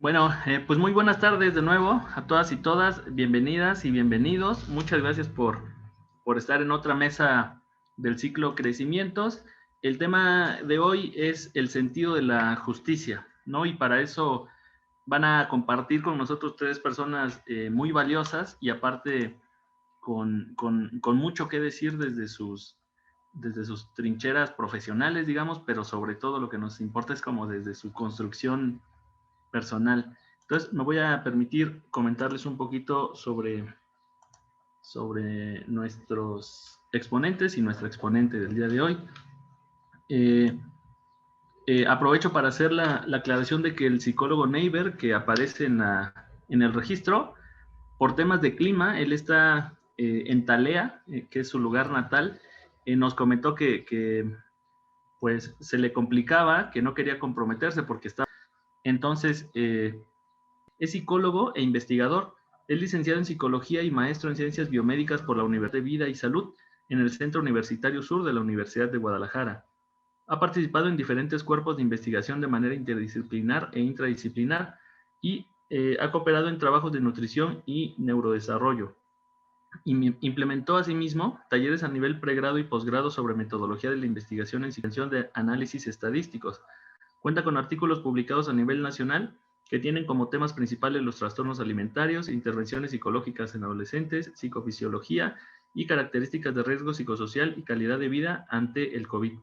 Bueno, pues muy buenas tardes de nuevo a todas y todas, bienvenidas y bienvenidos. Muchas gracias por estar en otra mesa del ciclo Crecimientos. El tema de hoy es el sentido de la justicia, ¿no? Y para eso van a compartir con nosotros tres personas muy valiosas y aparte con mucho que decir desde sus trincheras profesionales, digamos, pero sobre todo lo que nos importa es como desde su construcción personal. Entonces, me voy a permitir comentarles un poquito sobre nuestros exponentes y nuestra exponente del día de hoy. Eh, Aprovecho para hacer la aclaración de que el psicólogo Neiber, que aparece en el registro, por temas de clima, él está en Talea, que es su lugar natal, nos comentó que pues se le complicaba, que no quería comprometerse porque estaba... Entonces, es psicólogo e investigador. Es licenciado en Psicología y maestro en Ciencias Biomédicas por la Universidad de Vida y Salud en el Centro Universitario Sur de la Universidad de Guadalajara. Ha participado en diferentes cuerpos de investigación de manera interdisciplinar e intradisciplinar y ha cooperado en trabajos de nutrición y neurodesarrollo. Y implementó asimismo talleres a nivel pregrado y posgrado sobre metodología de la investigación en situación de análisis estadísticos. Cuenta con artículos publicados a nivel nacional que tienen como temas principales los trastornos alimentarios, intervenciones psicológicas en adolescentes, psicofisiología y características de riesgo psicosocial y calidad de vida ante el COVID.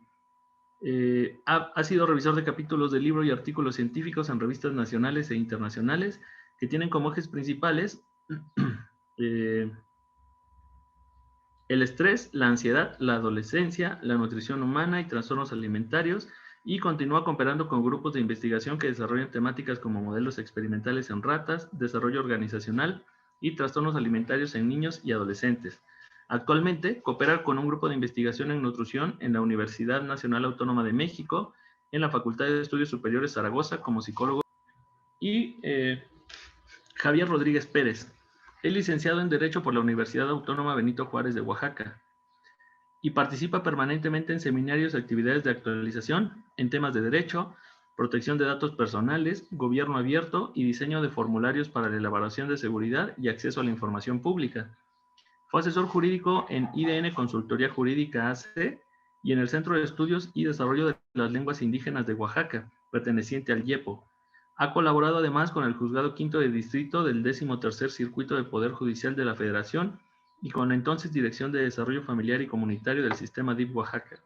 Ha sido revisor de capítulos de libro y artículos científicos en revistas nacionales e internacionales que tienen como ejes principales eh, el estrés, la ansiedad, la adolescencia, la nutrición humana y trastornos alimentarios, y continúa cooperando con grupos de investigación que desarrollan temáticas como modelos experimentales en ratas, desarrollo organizacional y trastornos alimentarios en niños y adolescentes. Actualmente coopera con un grupo de investigación en nutrición en la Universidad Nacional Autónoma de México, en la Facultad de Estudios Superiores Zaragoza como psicólogo, y Javier Rodríguez Pérez. Es licenciado en Derecho por la Universidad Autónoma Benito Juárez de Oaxaca y participa permanentemente en seminarios y actividades de actualización en temas de derecho, protección de datos personales, gobierno abierto y diseño de formularios para la elaboración de seguridad y acceso a la información pública. Fue asesor jurídico en IDN Consultoría Jurídica AC y en el Centro de Estudios y Desarrollo de las Lenguas Indígenas de Oaxaca, perteneciente al IEPO. Ha colaborado además con el Juzgado Quinto de Distrito del 13º Circuito de Poder Judicial de la Federación y con la entonces Dirección de Desarrollo Familiar y Comunitario del Sistema DIF Oaxaca.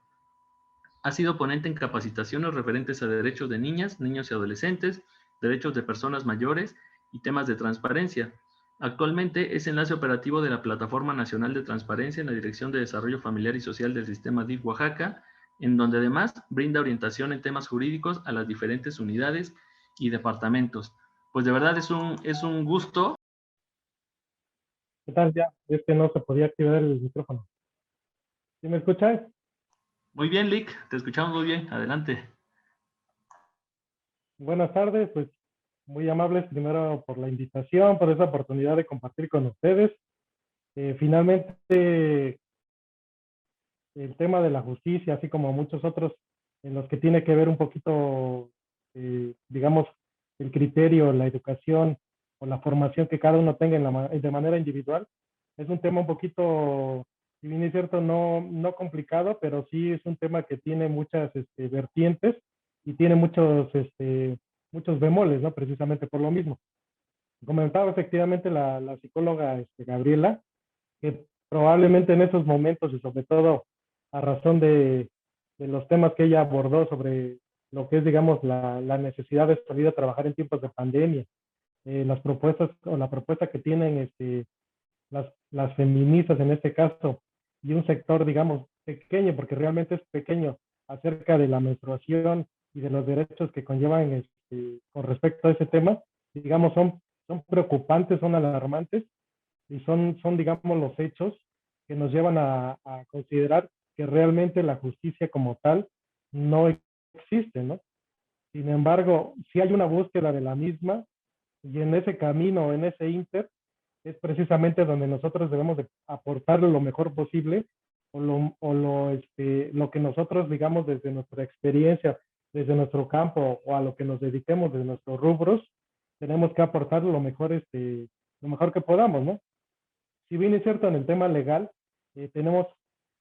Ha sido ponente en capacitaciones referentes a derechos de niñas, niños y adolescentes, derechos de personas mayores y temas de transparencia. Actualmente es enlace operativo de la Plataforma Nacional de Transparencia en la Dirección de Desarrollo Familiar y Social del Sistema DIF Oaxaca, en donde además brinda orientación en temas jurídicos a las diferentes unidades y departamentos. Pues de verdad es un gusto. ¿Qué tal? Ya, es que no se podía activar el micrófono. ¿Sí me escuchas? Muy bien, Lick, te escuchamos muy bien. Adelante. Buenas tardes, pues muy amables primero por la invitación, por esa oportunidad de compartir con ustedes. Finalmente, el tema de la justicia, así como muchos otros en los que tiene que ver un poquito, digamos, el criterio, la educación o la formación que cada uno tenga de manera individual, es un tema un poquito, si bien es cierto, no complicado, pero sí es un tema que tiene muchas vertientes y tiene muchos bemoles, ¿no? Precisamente por lo mismo. Comentaba efectivamente la psicóloga Gabriela, que probablemente en esos momentos y sobre todo a razón de los temas que ella abordó sobre lo que es, digamos, la necesidad de salir a trabajar en tiempos de pandemia, las propuestas o la propuesta que tienen las feministas en este caso y un sector, digamos, pequeño, porque realmente es pequeño, acerca de la menstruación y de los derechos que conllevan con respecto a ese tema, digamos, son preocupantes, son alarmantes y son, digamos, los hechos que nos llevan a considerar que realmente la justicia como tal no existe, ¿no? Sin embargo, sí hay una búsqueda de la misma y en ese camino, en ese inter, es precisamente donde nosotros debemos de aportar lo mejor posible lo que nosotros, digamos, desde nuestra experiencia, desde nuestro campo o a lo que nos dediquemos, de nuestros rubros, tenemos que aportar lo mejor, lo mejor que podamos, ¿no? Si bien es cierto en el tema legal, tenemos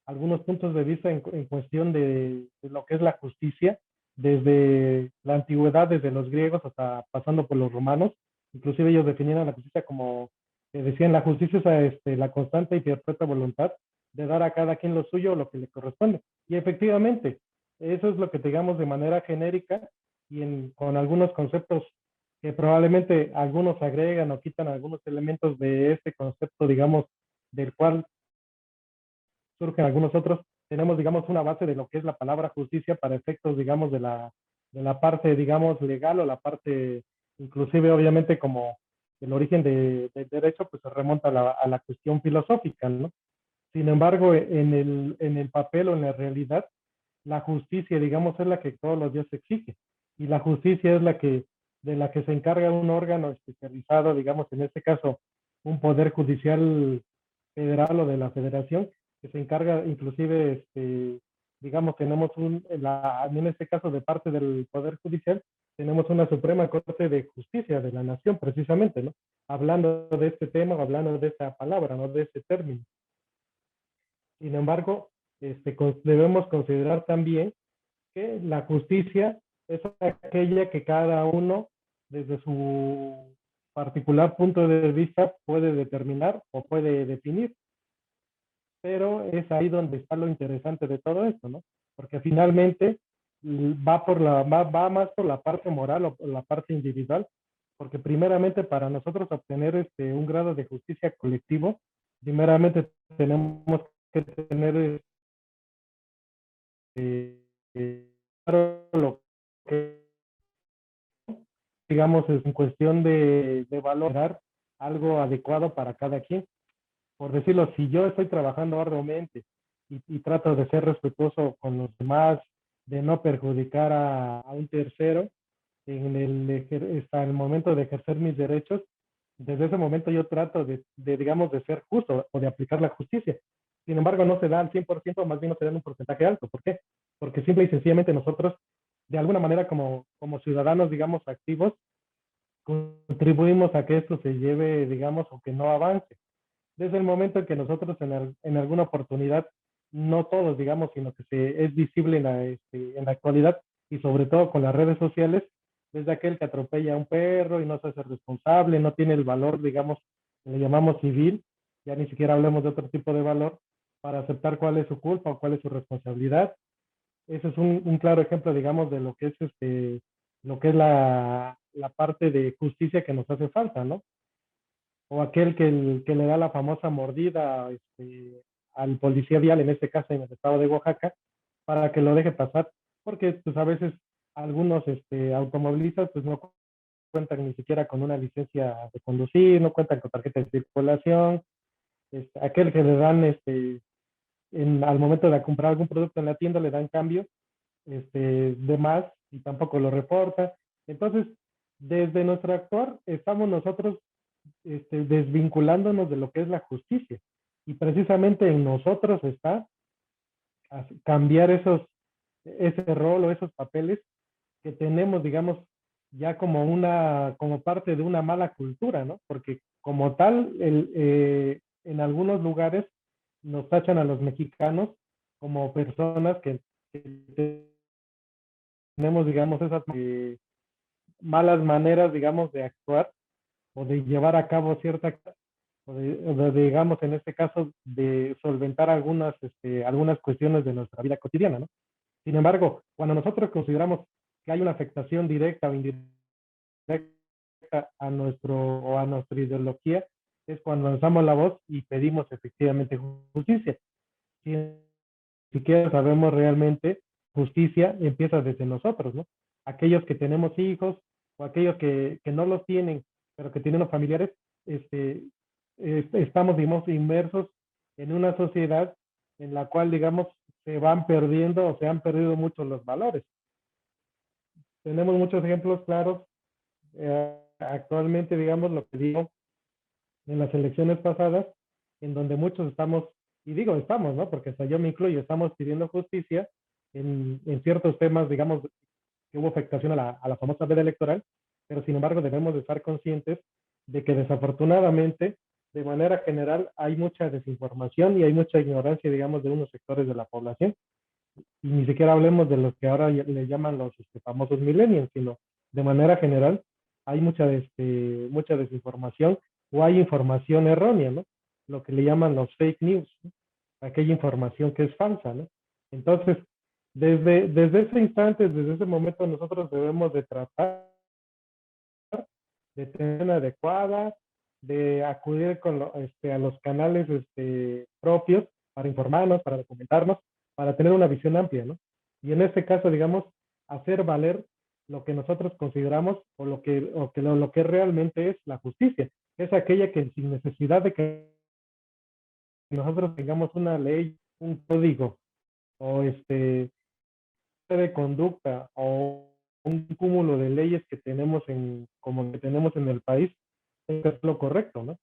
algunos puntos de vista en cuestión de lo que es la justicia, desde la antigüedad, desde los griegos hasta pasando por los romanos. Inclusive ellos definían a la justicia como, decían, la justicia es la constante y perpetua voluntad de dar a cada quien lo suyo o lo que le corresponde. Y efectivamente, eso es lo que digamos de manera genérica y con algunos conceptos que probablemente algunos agregan o quitan algunos elementos de este concepto, digamos, del cual surgen algunos otros, tenemos, digamos, una base de lo que es la palabra justicia para efectos, digamos, de la parte, digamos, legal o la parte, inclusive, obviamente, como el origen del derecho, pues se remonta a la cuestión filosófica, ¿no? Sin embargo, en el papel o en la realidad, la justicia, digamos, es la que todos los días se exige. Y la justicia es de la que se encarga un órgano especializado, digamos, en este caso, un poder judicial federal o de la federación, que se encarga inclusive, digamos, tenemos en este caso de parte del poder judicial, tenemos una Suprema Corte de Justicia de la Nación, precisamente, ¿no? Hablando de este tema, hablando de esta palabra, ¿no? De este término. Sin embargo, debemos considerar también que la justicia es aquella que cada uno, desde su particular punto de vista, puede determinar o puede definir. Pero es ahí donde está lo interesante de todo esto, ¿no? Porque finalmente va más por la parte moral o la parte individual, porque primeramente para nosotros obtener un grado de justicia colectivo, primeramente tenemos que tener claro lo que, digamos, es en cuestión de valorar algo adecuado para cada quien. Por decirlo, si yo estoy trabajando arduamente y trato de ser respetuoso con los demás, de no perjudicar a un tercero, hasta el momento de ejercer mis derechos, desde ese momento yo trato digamos, de ser justo o de aplicar la justicia. Sin embargo, no se da al 100%, más bien no se da en un porcentaje alto. ¿Por qué? Porque simple y sencillamente nosotros, de alguna manera, como ciudadanos, digamos, activos, contribuimos a que esto se lleve, digamos, o que no avance. Desde el momento en que nosotros en alguna oportunidad, no todos, digamos, sino que es visible en la actualidad y sobre todo con las redes sociales, desde aquel que atropella a un perro y no se hace responsable, no tiene el valor, digamos, le llamamos civil, ya ni siquiera hablemos de otro tipo de valor, para aceptar cuál es su culpa o cuál es su responsabilidad. Ese es un claro ejemplo, digamos, de lo que es la parte de justicia que nos hace falta, ¿no? O aquel que le da la famosa mordida al policía vial, en este caso en el estado de Oaxaca, para que lo deje pasar, porque pues a veces algunos automovilistas pues no cuentan ni siquiera con una licencia de conducir, no cuentan con tarjeta de circulación, aquel que le dan al momento de comprar algún producto en la tienda le dan cambio de más y tampoco lo reporta. Entonces, desde nuestro actuar estamos nosotros desvinculándonos de lo que es la justicia. Y precisamente en nosotros está cambiar ese rol o esos papeles que tenemos, digamos, ya como parte de una mala cultura, ¿no? Porque como tal, en algunos lugares nos tachan a los mexicanos como personas que tenemos, digamos, esas malas maneras, digamos, de actuar o de llevar a cabo digamos, en este caso, de solventar algunas cuestiones de nuestra vida cotidiana, ¿no? Sin embargo, cuando nosotros consideramos que hay una afectación directa o indirecta a nuestra ideología, es cuando alzamos la voz y pedimos efectivamente justicia. Si ni siquiera sabemos realmente, justicia empieza desde nosotros, ¿no? Aquellos que tenemos hijos o aquellos que no los tienen, pero que tienen los familiares, estamos, digamos, inmersos en una sociedad en la cual, digamos, se van perdiendo o se han perdido mucho los valores. Tenemos muchos ejemplos claros. Actualmente, digamos, lo que digo en las elecciones pasadas, en donde muchos estamos, y digo estamos, ¿no? Porque hasta yo me incluyo, estamos pidiendo justicia en ciertos temas, digamos, que hubo afectación a la famosa veda electoral, pero sin embargo debemos de estar conscientes de que desafortunadamente, de manera general, hay mucha desinformación y hay mucha ignorancia, digamos, de unos sectores de la población. Y ni siquiera hablemos de los que ahora le llaman los famosos millennials, sino de manera general hay mucha desinformación o hay información errónea, ¿no? Lo que le llaman los fake news, ¿no? Aquella información que es falsa, ¿no? Entonces, desde ese instante, desde ese momento, nosotros debemos de tratar de tener una adecuada, de acudir a los canales propios para informarnos, para documentarnos, para tener una visión amplia, ¿no? Y en este caso, digamos, hacer valer lo que nosotros consideramos lo que realmente es la justicia. Es aquella que sin necesidad de que nosotros tengamos una ley, un código o de conducta o un cúmulo de leyes que tenemos como que tenemos en el país, es lo correcto, ¿no?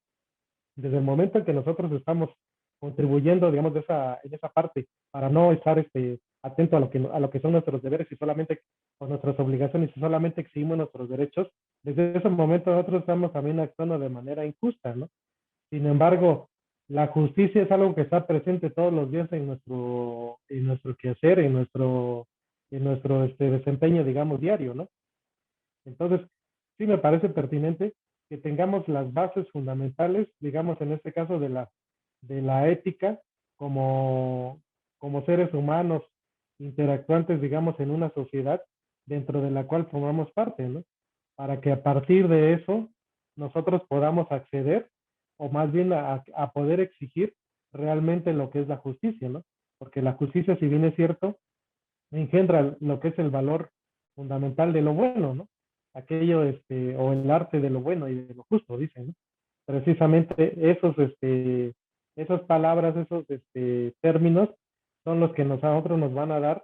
Desde el momento en que nosotros estamos contribuyendo, digamos, en esa parte, para no estar atento a lo que son nuestros deberes y solamente, o nuestras obligaciones y solamente exigimos nuestros derechos, desde ese momento nosotros estamos también actuando de manera injusta, ¿no? Sin embargo, la justicia es algo que está presente todos los días en nuestro quehacer, en nuestro desempeño, digamos, diario, ¿no? Entonces, sí me parece pertinente que tengamos las bases fundamentales, digamos, en este caso de la ética como seres humanos interactuantes, digamos, en una sociedad dentro de la cual formamos parte, ¿no? Para que a partir de eso nosotros podamos acceder o más bien a poder exigir realmente lo que es la justicia, ¿no? Porque la justicia, si bien es cierto, engendra lo que es el valor fundamental de lo bueno, ¿no? Aquello, o el arte de lo bueno y de lo justo, dicen, ¿no? Precisamente esas palabras, esos términos son los que a nosotros nos van a dar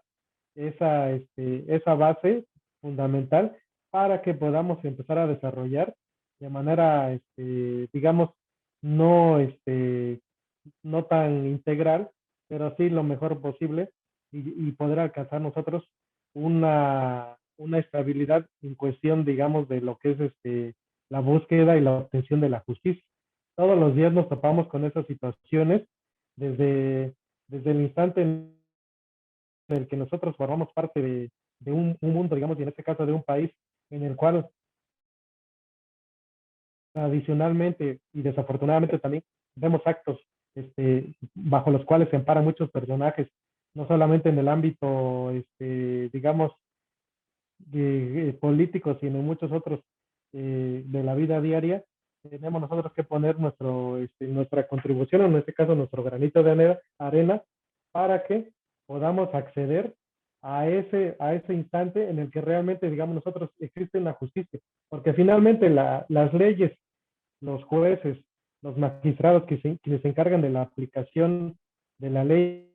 esa base fundamental para que podamos empezar a desarrollar de manera, digamos, no, no tan integral, pero sí lo mejor posible y poder alcanzar nosotros una estabilidad en cuestión, digamos, de lo que es la búsqueda y la obtención de la justicia. Todos los días nos topamos con esas situaciones desde, desde el instante en el que nosotros formamos parte de un mundo, digamos, y en este caso de un país en el cual adicionalmente y desafortunadamente también vemos actos bajo los cuales se amparan muchos personajes, no solamente en el ámbito, digamos, políticos, sino en muchos otros de la vida diaria. Tenemos nosotros que poner nuestra contribución, o en este caso nuestro granito de arena, para que podamos acceder a ese instante en el que realmente, digamos, nosotros existe una justicia. Porque finalmente las leyes, los jueces, los magistrados quienes se encargan de la aplicación de la ley,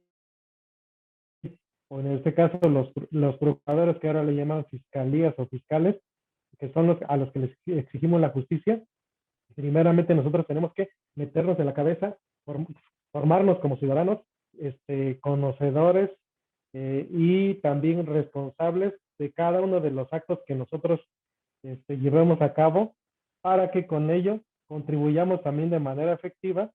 o en este caso los procuradores que ahora le llaman fiscalías o fiscales, que son a los que les exigimos la justicia, primeramente nosotros tenemos que meternos en la cabeza, formarnos como ciudadanos, conocedores y también responsables de cada uno de los actos que nosotros llevemos a cabo para que con ello contribuyamos también de manera efectiva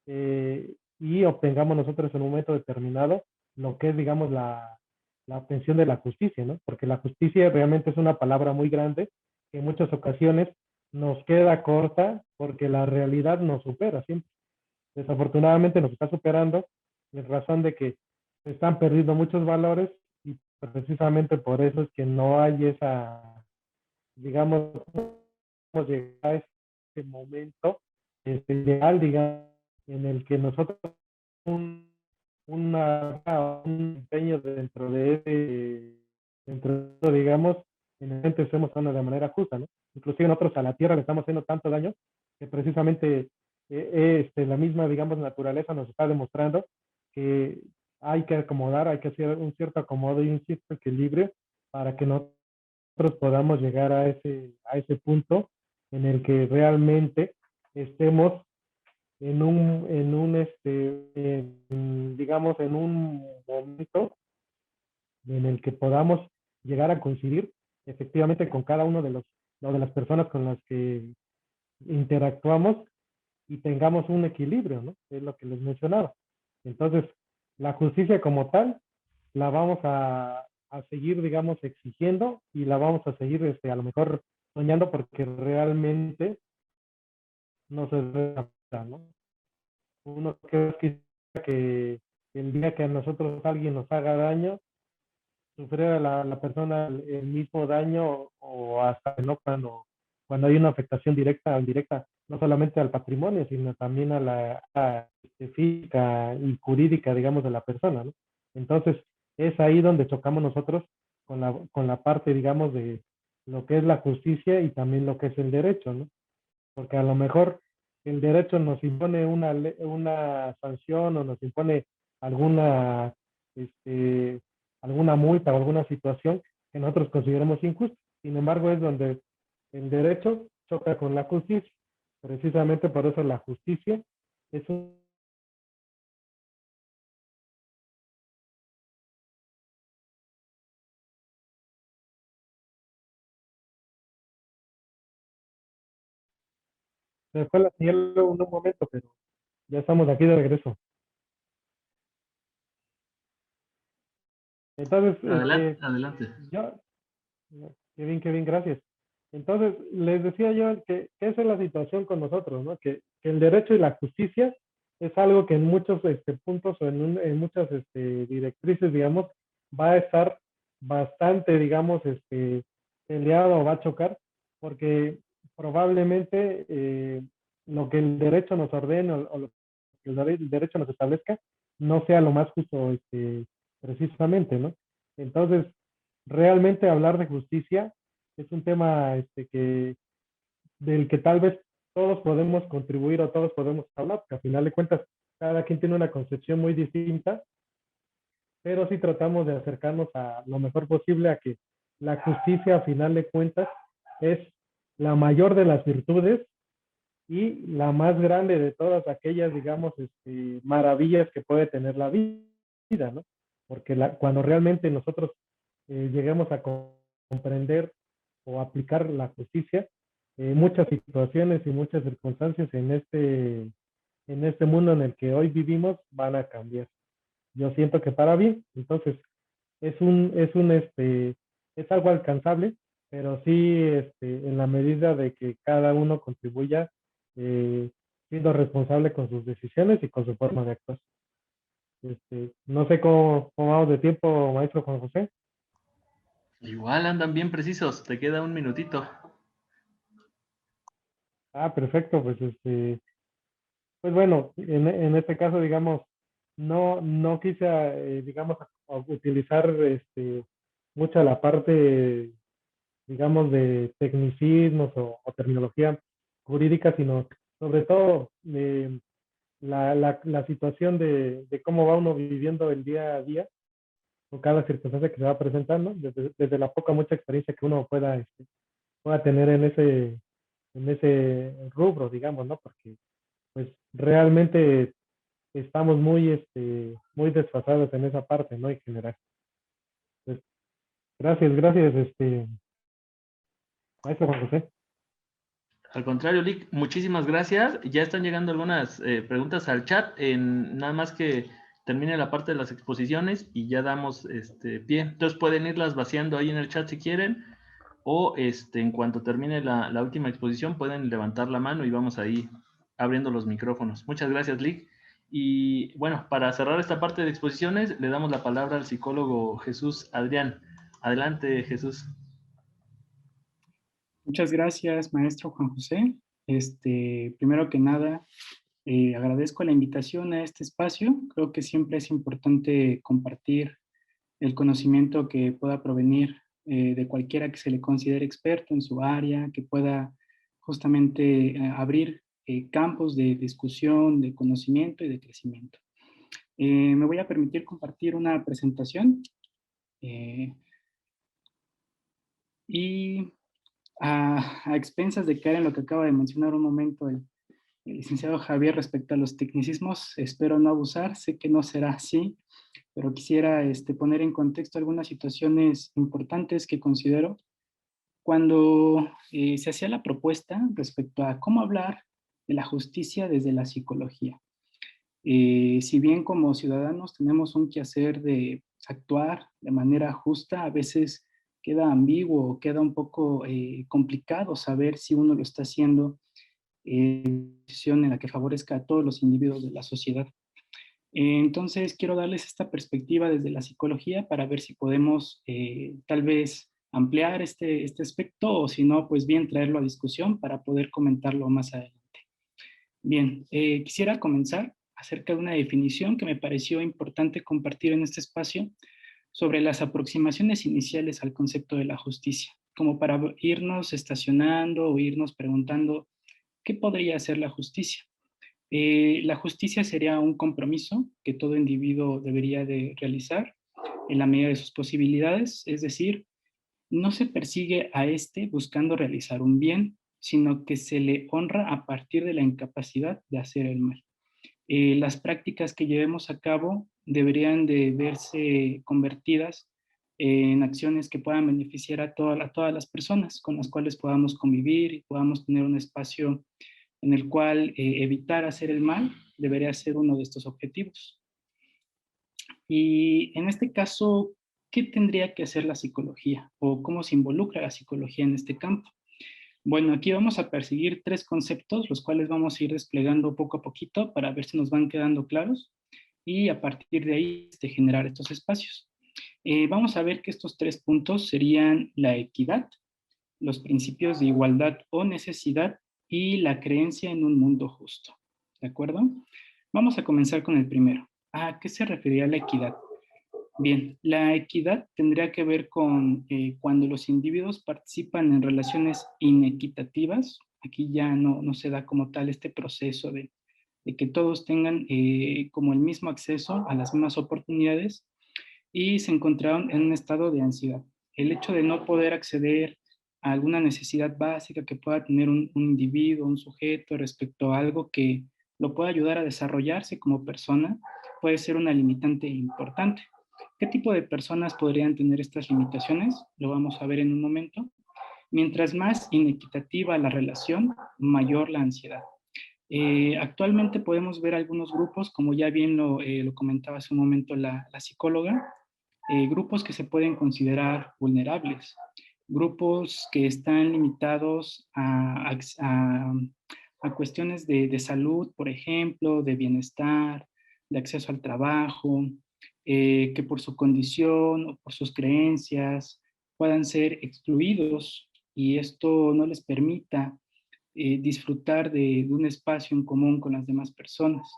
y obtengamos nosotros en un momento determinado lo que es, digamos, la obtención de la justicia, ¿no? Porque la justicia realmente es una palabra muy grande que en muchas ocasiones nos queda corta porque la realidad nos supera siempre. Desafortunadamente nos está superando en razón de que se están perdiendo muchos valores y precisamente por eso es que no hay digamos, llegar a ese momento ideal, digamos, en el que nosotros un, un empeño dentro de, digamos, en el que estemos hablando de manera justa, ¿no? Inclusive nosotros a la tierra le estamos haciendo tanto daño que precisamente la misma, digamos, naturaleza nos está demostrando que hay que acomodar, hay que hacer un cierto acomodo y un cierto equilibrio para que nosotros podamos llegar a ese punto en el que realmente estemos digamos, en un momento en el que podamos llegar a coincidir efectivamente con cada uno o de las personas con las que interactuamos y tengamos un equilibrio, ¿no? Es lo que les mencionaba. Entonces, la justicia como tal la vamos a seguir, digamos, exigiendo y la vamos a seguir, a lo mejor soñando porque realmente no se debe aplicar, ¿no? Uno creo que el día que a nosotros alguien nos haga daño, sufriera la persona el mismo daño o hasta no cuando hay una afectación directa o indirecta, no solamente al patrimonio, sino también a física y jurídica, digamos, de la persona, ¿no? Entonces, es ahí donde chocamos nosotros con la parte, digamos, de lo que es la justicia y también lo que es el derecho, ¿no? Porque a lo mejor el derecho nos impone una sanción o nos impone alguna, este, alguna multa o alguna situación que nosotros consideramos injusta. Sin embargo, es donde el derecho choca con la justicia. Precisamente por eso la justicia es un... Se fue la señal en un momento, pero ya estamos aquí de regreso. Entonces, Adelante, adelante. yo, qué bien, gracias. Entonces, les decía yo que esa es la situación con nosotros, ¿no? Que el derecho y la justicia es algo que en muchos puntos o en muchas directrices, digamos, va a estar bastante, digamos, peleado o va a chocar, porque probablemente lo que el derecho nos ordene o lo que el derecho nos establezca no sea lo más justo precisamente, ¿no? Entonces, realmente hablar de justicia es un tema del que tal vez todos podemos contribuir o todos podemos hablar, porque al final de cuentas cada quien tiene una concepción muy distinta, pero sí tratamos de acercarnos a lo mejor posible a que la justicia a final de cuentas es la mayor de las virtudes y la más grande de todas aquellas, digamos, maravillas que puede tener la vida, ¿no? Porque cuando realmente nosotros lleguemos a comprender o aplicar la justicia, muchas situaciones y muchas circunstancias en este mundo en el que hoy vivimos van a cambiar. Yo siento que para bien, entonces es algo alcanzable, pero sí en la medida de que cada uno contribuya siendo responsable con sus decisiones y con su forma de actuar. No sé cómo vamos de tiempo, maestro Juan José. Igual andan bien precisos, te queda un minutito. Ah, perfecto, pues pues bueno, en este caso, digamos, no quise, digamos, utilizar mucha la parte, digamos, de tecnicismos o terminología jurídica, sino sobre todo la situación de cómo va uno viviendo el día a día con cada circunstancia que se va presentando, desde la poca mucha experiencia que uno pueda tener en ese rubro, digamos, ¿no? Porque pues realmente estamos muy desfasados en esa parte, ¿no? En general. Pues, gracias, maestro Juan José. Al contrario, Lick, muchísimas gracias. Ya están llegando algunas preguntas al chat. Nada más que termine la parte de las exposiciones y ya damos pie. Entonces pueden irlas vaciando ahí en el chat si quieren. O en cuanto termine la última exposición, pueden levantar la mano y vamos ahí abriendo los micrófonos. Muchas gracias, Lick. Y bueno, para cerrar esta parte de exposiciones, le damos la palabra al psicólogo Jesús Adrián. Adelante, Jesús. Muchas gracias, maestro Juan José. Primero que nada, agradezco la invitación a este espacio. Creo que siempre es importante compartir el conocimiento que pueda provenir de cualquiera que se le considere experto en su área, que pueda justamente abrir campos de discusión, de conocimiento y de crecimiento. Me voy a permitir compartir una presentación y a expensas de caer en lo que acaba de mencionar un momento el licenciado Javier respecto a los tecnicismos, espero no abusar, sé que no será así, pero quisiera poner en contexto algunas situaciones importantes que considero cuando se hacía la propuesta respecto a cómo hablar de la justicia desde la psicología. Si bien como ciudadanos tenemos un quehacer de actuar de manera justa, a veces queda ambiguo, queda un poco complicado saber si uno lo está haciendo en la que favorezca a todos los individuos de la sociedad. Entonces, quiero darles esta perspectiva desde la psicología para ver si podemos tal vez ampliar este aspecto o si no, pues bien traerlo a discusión para poder comentarlo más adelante. Bien, quisiera comenzar acerca de una definición que me pareció importante compartir en este espacio sobre las aproximaciones iniciales al concepto de la justicia, como para irnos estacionando o irnos preguntando qué podría ser la justicia. La justicia sería un compromiso que todo individuo debería de realizar en la medida de sus posibilidades, es decir, no se persigue a éste buscando realizar un bien, sino que se le honra a partir de la incapacidad de hacer el mal. Las prácticas que llevemos a cabo deberían de verse convertidas en acciones que puedan beneficiar a todas las personas con las cuales podamos convivir y podamos tener un espacio en el cual evitar hacer el mal debería ser uno de estos objetivos. Y en este caso, ¿qué tendría que hacer la psicología? ¿O cómo se involucra la psicología en este campo? Bueno, aquí vamos a perseguir tres conceptos, los cuales vamos a ir desplegando poco a poquito para ver si nos van quedando claros y a partir de ahí generar estos espacios. Vamos a ver que estos tres puntos serían la equidad, los principios de igualdad o necesidad y la creencia en un mundo justo. ¿De acuerdo? Vamos a comenzar con el primero. ¿A qué se refería la equidad? Bien, la equidad tendría que ver con cuando los individuos participan en relaciones inequitativas. Aquí ya no se da como tal este proceso de que todos tengan como el mismo acceso a las mismas oportunidades y se encontraron en un estado de ansiedad. El hecho de no poder acceder a alguna necesidad básica que pueda tener un individuo, un sujeto respecto a algo que lo pueda ayudar a desarrollarse como persona, puede ser una limitante importante. ¿Qué tipo de personas podrían tener estas limitaciones? Lo vamos a ver en un momento. Mientras más inequitativa la relación, mayor la ansiedad. Actualmente podemos ver algunos grupos, como ya bien lo comentaba hace un momento la psicóloga, grupos que se pueden considerar vulnerables, grupos que están limitados a cuestiones de salud, por ejemplo, de bienestar, de acceso al trabajo, que por su condición o por sus creencias puedan ser excluidos y esto no les permita disfrutar de un espacio en común con las demás personas.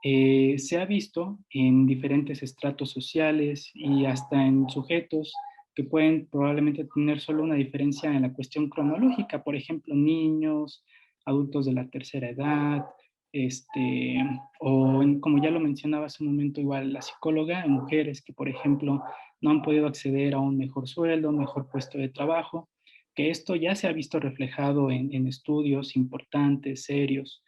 Se ha visto en diferentes estratos sociales y hasta en sujetos que pueden probablemente tener solo una diferencia en la cuestión cronológica, por ejemplo, niños, adultos de la tercera edad, como ya lo mencionaba hace un momento igual la psicóloga, mujeres que, por ejemplo, no han podido acceder a un mejor sueldo, un mejor puesto de trabajo, que esto ya se ha visto reflejado en estudios importantes, serios,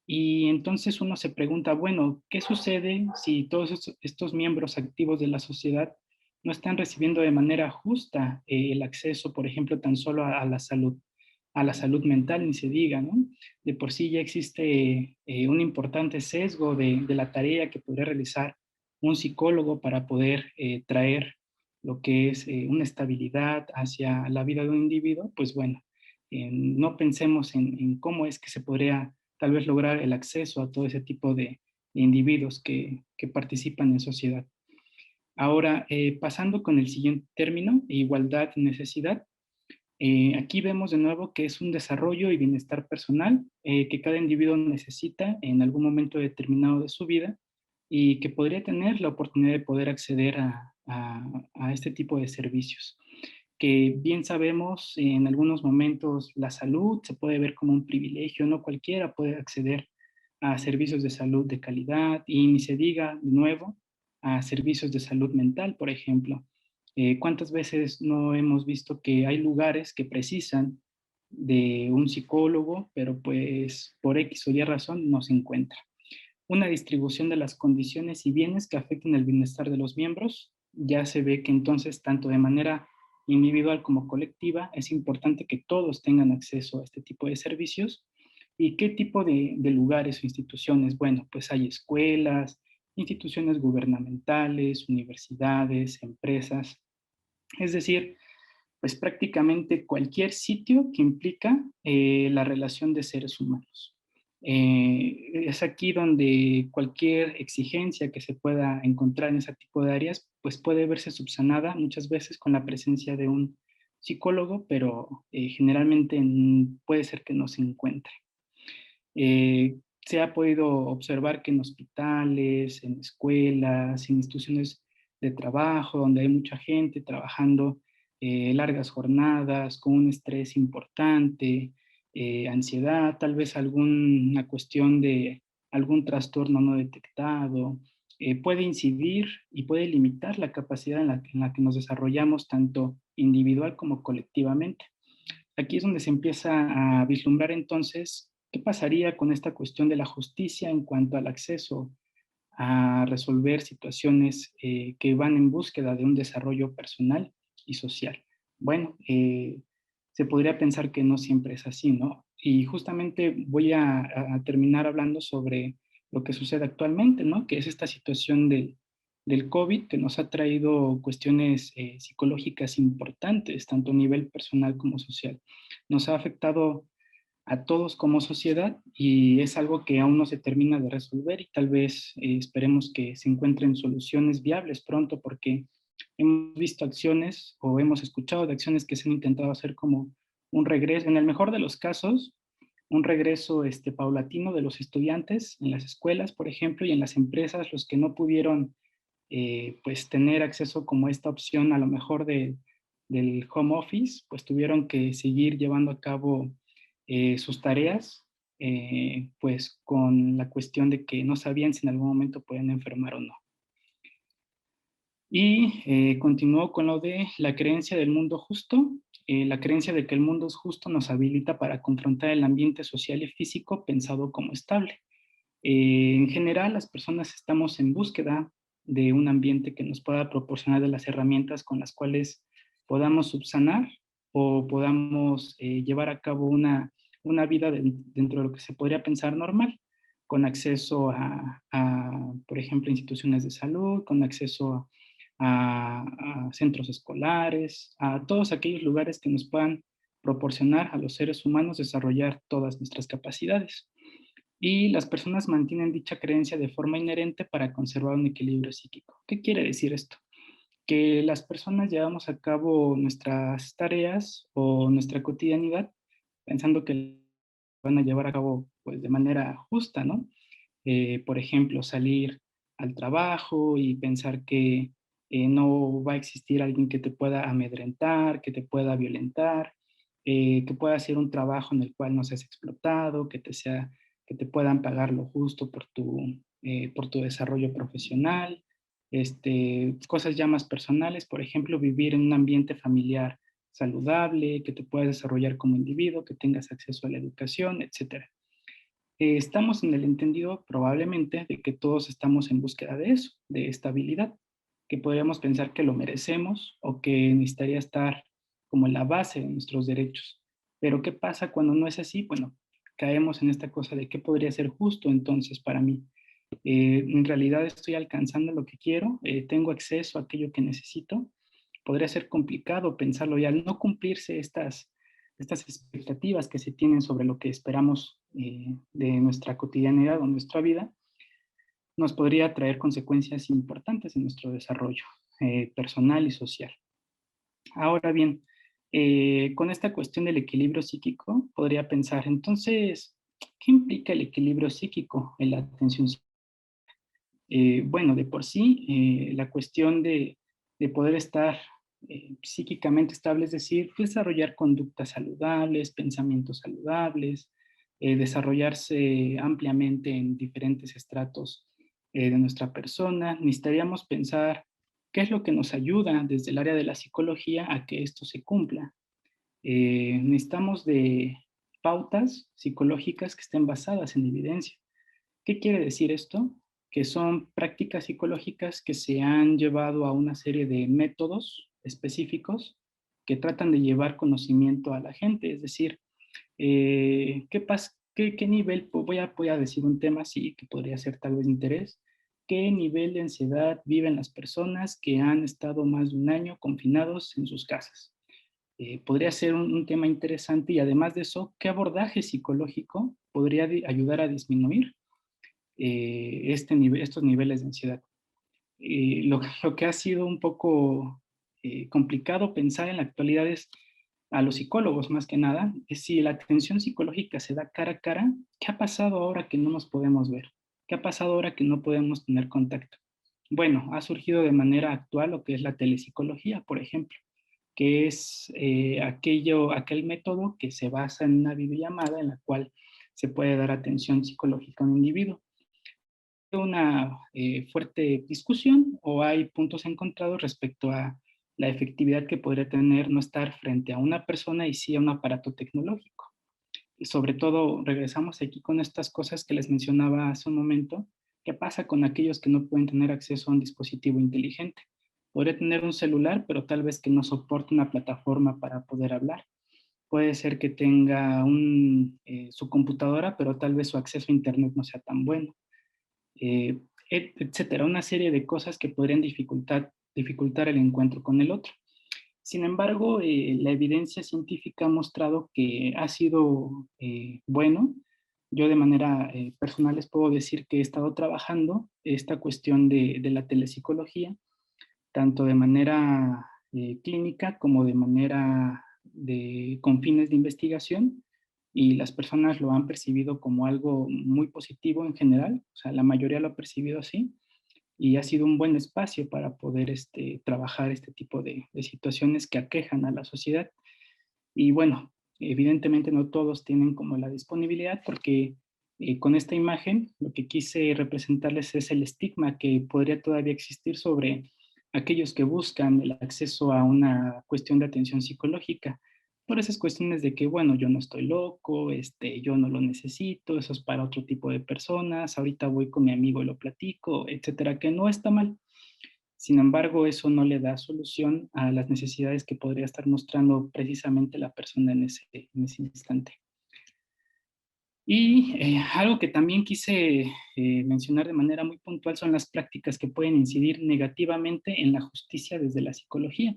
y entonces uno se pregunta, bueno, ¿qué sucede si todos estos miembros activos de la sociedad no están recibiendo de manera justa el acceso, por ejemplo, tan solo a la salud mental, ni se diga, ¿no? De por sí ya existe un importante sesgo de la tarea que podría realizar un psicólogo para poder traer lo que es una estabilidad hacia la vida de un individuo, pues bueno, no pensemos en cómo es que se podría tal vez lograr el acceso a todo ese tipo de individuos que participan en sociedad. Ahora, pasando con el siguiente término, igualdad y necesidad, aquí vemos de nuevo que es un desarrollo y bienestar personal que cada individuo necesita en algún momento determinado de su vida y que podría tener la oportunidad de poder acceder a este tipo de servicios. Que bien sabemos, en algunos momentos la salud se puede ver como un privilegio, no cualquiera puede acceder a servicios de salud de calidad y ni se diga de nuevo a servicios de salud mental, por ejemplo. ¿Cuántas veces no hemos visto que hay lugares que precisan de un psicólogo, pero pues por X o Y razón no se encuentra? Una distribución de las condiciones y bienes que afecten el bienestar de los miembros, ya se ve que entonces tanto de manera individual como colectiva, es importante que todos tengan acceso a este tipo de servicios. ¿Y qué tipo de lugares o instituciones? Bueno, pues hay escuelas, instituciones gubernamentales, universidades, empresas, es decir, pues prácticamente cualquier sitio que implica la relación de seres humanos. Es aquí donde cualquier exigencia que se pueda encontrar en ese tipo de áreas, pues puede verse subsanada muchas veces con la presencia de un psicólogo, pero generalmente puede ser que no se encuentre. Se ha podido observar que en hospitales, en escuelas, en instituciones de trabajo, donde hay mucha gente trabajando largas jornadas, con un estrés importante, ansiedad, tal vez alguna cuestión de algún trastorno no detectado, puede incidir y puede limitar la capacidad en la que nos desarrollamos tanto individual como colectivamente. Aquí es donde se empieza a vislumbrar entonces qué pasaría con esta cuestión de la justicia en cuanto al acceso a resolver situaciones que van en búsqueda de un desarrollo personal y social. Bueno, se podría pensar que no siempre es así, ¿no? Y justamente voy a terminar hablando sobre lo que sucede actualmente, ¿no? Que es esta situación del COVID que nos ha traído cuestiones psicológicas importantes, tanto a nivel personal como social. Nos ha afectado a todos como sociedad y es algo que aún no se termina de resolver y tal vez esperemos que se encuentren soluciones viables pronto porque hemos visto acciones o hemos escuchado de acciones que se han intentado hacer como un regreso, en el mejor de los casos, un regreso paulatino de los estudiantes en las escuelas, por ejemplo, y en las empresas, los que no pudieron pues tener acceso como esta opción a lo mejor del home office, pues tuvieron que seguir llevando a cabo sus tareas, pues con la cuestión de que no sabían si en algún momento pueden enfermar o no. Y continuó con lo de la creencia del mundo justo. La creencia de que el mundo es justo nos habilita para confrontar el ambiente social y físico pensado como estable. En general, las personas estamos en búsqueda de un ambiente que nos pueda proporcionar de las herramientas con las cuales podamos subsanar o podamos llevar a cabo una vida dentro de lo que se podría pensar normal, con acceso por ejemplo, instituciones de salud, con acceso a centros escolares, a todos aquellos lugares que nos puedan proporcionar a los seres humanos desarrollar todas nuestras capacidades. Y las personas mantienen dicha creencia de forma inherente para conservar un equilibrio psíquico. ¿Qué quiere decir esto? Que las personas llevamos a cabo nuestras tareas o nuestra cotidianidad pensando que van a llevar a cabo pues, de manera justa, ¿no? Por ejemplo, salir al trabajo y pensar que no va a existir alguien que te pueda amedrentar, que te pueda violentar, que pueda hacer un trabajo en el cual no seas explotado, que te puedan pagar lo justo por tu desarrollo profesional, cosas ya más personales, por ejemplo, vivir en un ambiente familiar saludable, que te puedas desarrollar como individuo, que tengas acceso a la educación, etcétera. Estamos en el entendido probablemente de que todos estamos en búsqueda de eso, de estabilidad, que podríamos pensar que lo merecemos o que necesitaría estar como en la base de nuestros derechos. Pero ¿qué pasa cuando no es así? Bueno, caemos en esta cosa de qué podría ser justo entonces para mí. En realidad estoy alcanzando lo que quiero, tengo acceso a aquello que necesito. Podría ser complicado pensarlo y al no cumplirse estas expectativas que se tienen sobre lo que esperamos de nuestra cotidianidad o nuestra vida, nos podría traer consecuencias importantes en nuestro desarrollo personal y social. Ahora bien, con esta cuestión del equilibrio psíquico, podría pensar, entonces, ¿qué implica el equilibrio psíquico en la atención psíquica? Bueno, de por sí, la cuestión de poder estar psíquicamente estable, es decir, desarrollar conductas saludables, pensamientos saludables, desarrollarse ampliamente en diferentes estratos de nuestra persona, necesitaríamos pensar qué es lo que nos ayuda desde el área de la psicología a que esto se cumpla. Necesitamos de pautas psicológicas que estén basadas en evidencia. ¿Qué quiere decir esto? Que son prácticas psicológicas que se han llevado a una serie de métodos específicos que tratan de llevar conocimiento a la gente, es decir, ¿qué pasa? ¿Qué nivel? Pues voy a decir un tema así que podría ser tal vez de interés. ¿Qué nivel de ansiedad viven las personas que han estado más de un año confinados en sus casas? Podría ser un tema interesante y además de eso, ¿qué abordaje psicológico podría ayudar a disminuir estos niveles de ansiedad? Lo que ha sido un poco complicado pensar en la actualidad es a los psicólogos más que nada, es si la atención psicológica se da cara a cara, ¿qué ha pasado ahora que no nos podemos ver? ¿Qué ha pasado ahora que no podemos tener contacto? Bueno, ha surgido de manera actual lo que es la telepsicología, por ejemplo, que es aquel método que se basa en una videollamada en la cual se puede dar atención psicológica a un individuo. Una fuerte discusión o hay puntos encontrados respecto a la efectividad que podría tener no estar frente a una persona y sí a un aparato tecnológico. Y sobre todo, regresamos aquí con estas cosas que les mencionaba hace un momento. ¿Qué pasa con aquellos que no pueden tener acceso a un dispositivo inteligente? Podría tener un celular, pero tal vez que no soporte una plataforma para poder hablar. Puede ser que tenga su computadora, pero tal vez su acceso a Internet no sea tan bueno, eh, etcétera. Una serie de cosas que podrían dificultar el encuentro con el otro. Sin embargo, la evidencia científica ha mostrado que ha sido bueno. Yo de manera personal les puedo decir que he estado trabajando esta cuestión de la telepsicología, tanto de manera clínica como de manera con fines de investigación, y las personas lo han percibido como algo muy positivo en general, o sea, la mayoría lo ha percibido así, y ha sido un buen espacio para poder trabajar este tipo de situaciones que aquejan a la sociedad. Y bueno, evidentemente no todos tienen como la disponibilidad porque con esta imagen lo que quise representarles es el estigma que podría todavía existir sobre aquellos que buscan el acceso a una cuestión de atención psicológica, por esas cuestiones de que, bueno, yo no estoy loco, yo no lo necesito, eso es para otro tipo de personas, ahorita voy con mi amigo y lo platico, etcétera, que no está mal. Sin embargo, eso no le da solución a las necesidades que podría estar mostrando precisamente la persona en ese instante. Y algo que también quise mencionar de manera muy puntual son las prácticas que pueden incidir negativamente en la justicia desde la psicología.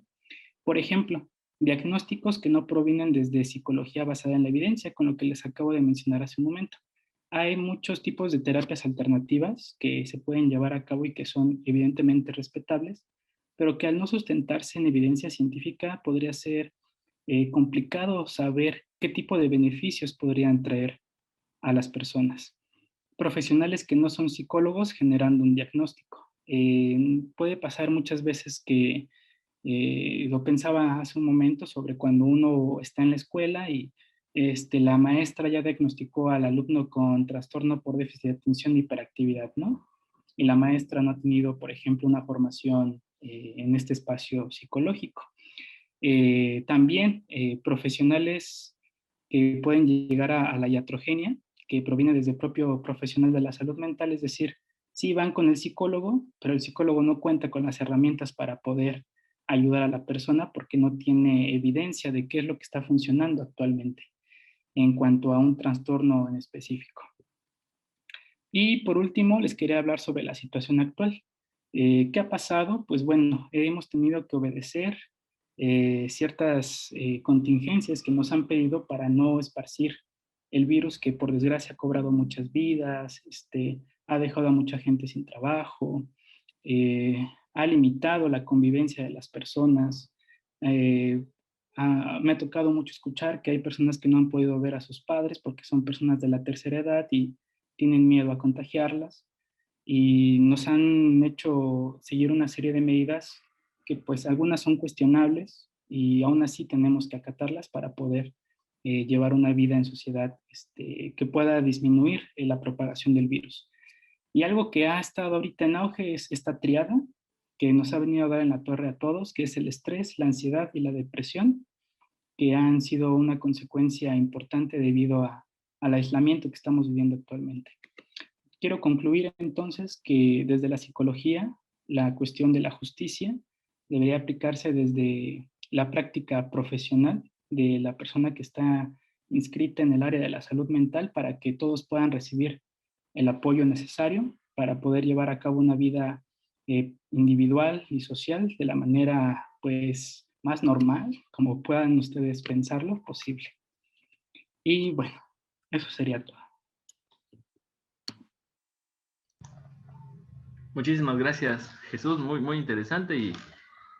Por ejemplo, diagnósticos que no provienen desde psicología basada en la evidencia, con lo que les acabo de mencionar hace un momento. Hay muchos tipos de terapias alternativas que se pueden llevar a cabo y que son evidentemente respetables, pero que al no sustentarse en evidencia científica podría ser complicado saber qué tipo de beneficios podrían traer a las personas. Profesionales que no son psicólogos generando un diagnóstico. Puede pasar muchas veces que lo pensaba hace un momento sobre cuando uno está en la escuela y la maestra ya diagnosticó al alumno con trastorno por déficit de atención y hiperactividad, ¿no? Y la maestra no ha tenido, por ejemplo, una formación en este espacio psicológico. También profesionales que pueden llegar a la iatrogenia, que proviene desde el propio profesional de la salud mental, es decir, sí van con el psicólogo, pero el psicólogo no cuenta con las herramientas para poder ayudar a la persona porque no tiene evidencia de qué es lo que está funcionando actualmente en cuanto a un trastorno en específico. Y por último, les quería hablar sobre la situación actual. ¿Qué ha pasado? Pues bueno, hemos tenido que obedecer ciertas contingencias que nos han pedido para no esparcir el virus que por desgracia ha cobrado muchas vidas, ha dejado a mucha gente sin trabajo, ha limitado la convivencia de las personas. eh, Me ha tocado mucho escuchar que hay personas que no han podido ver a sus padres porque son personas de la tercera edad y tienen miedo a contagiarlas, y nos han hecho seguir una serie de medidas que pues algunas son cuestionables y aún así tenemos que acatarlas para poder llevar una vida en sociedad que pueda disminuir la propagación del virus. Y algo que ha estado ahorita en auge es esta triada que nos ha venido a dar en la torre a todos, que es el estrés, la ansiedad y la depresión, que han sido una consecuencia importante debido al aislamiento que estamos viviendo actualmente. Quiero concluir entonces que desde la psicología la cuestión de la justicia debería aplicarse desde la práctica profesional de la persona que está inscrita en el área de la salud mental para que todos puedan recibir el apoyo necesario para poder llevar a cabo una vida individual y social de la manera pues más normal, como puedan ustedes pensarlo posible. Y bueno, eso sería todo. Muchísimas gracias, Jesús. Muy interesante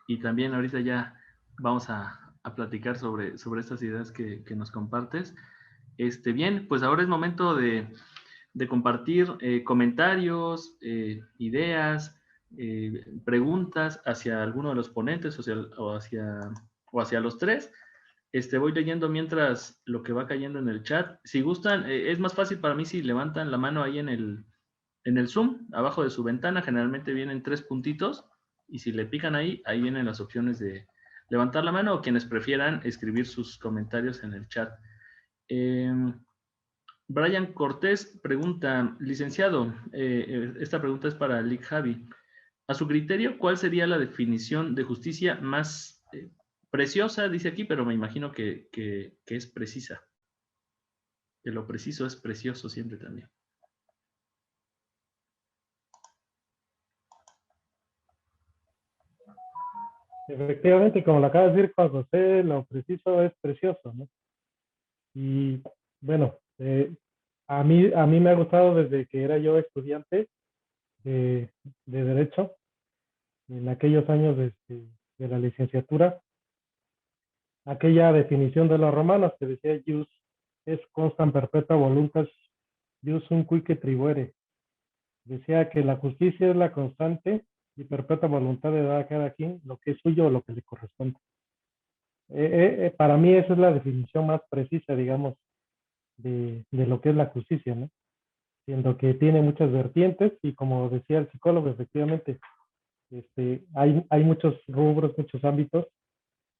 y también ahorita ya vamos a platicar sobre estas ideas que nos compartes. Bien, pues ahora es momento de compartir comentarios, ideas, preguntas hacia alguno de los ponentes o hacia los tres. Voy leyendo mientras lo que va cayendo en el chat. Si gustan, es más fácil para mí si levantan la mano ahí en el Zoom, abajo de su ventana, generalmente vienen 3 puntitos, y si le pican ahí vienen las opciones de levantar la mano o quienes prefieran escribir sus comentarios en el chat. Brian Cortés pregunta, licenciado, esta pregunta es para Lick Javi. A su criterio, ¿cuál sería la definición de justicia más preciosa? Dice aquí, pero me imagino que es precisa. Que lo preciso es precioso siempre también. Efectivamente, como lo acaba de decir Juan José, lo preciso es precioso, ¿no? Y bueno, a mí me ha gustado desde que era yo estudiante de Derecho, en aquellos años de la licenciatura, aquella definición de los romanos que decía jus es constam perpetua voluntas jus unque tribuere. Decía que la justicia es la constante y perpetua voluntad de dar a cada quien lo que es suyo o lo que le corresponde. Para mí esa es la definición más precisa, digamos, de lo que es la justicia, ¿no? Siendo que tiene muchas vertientes y como decía el psicólogo, efectivamente, hay muchos rubros, muchos ámbitos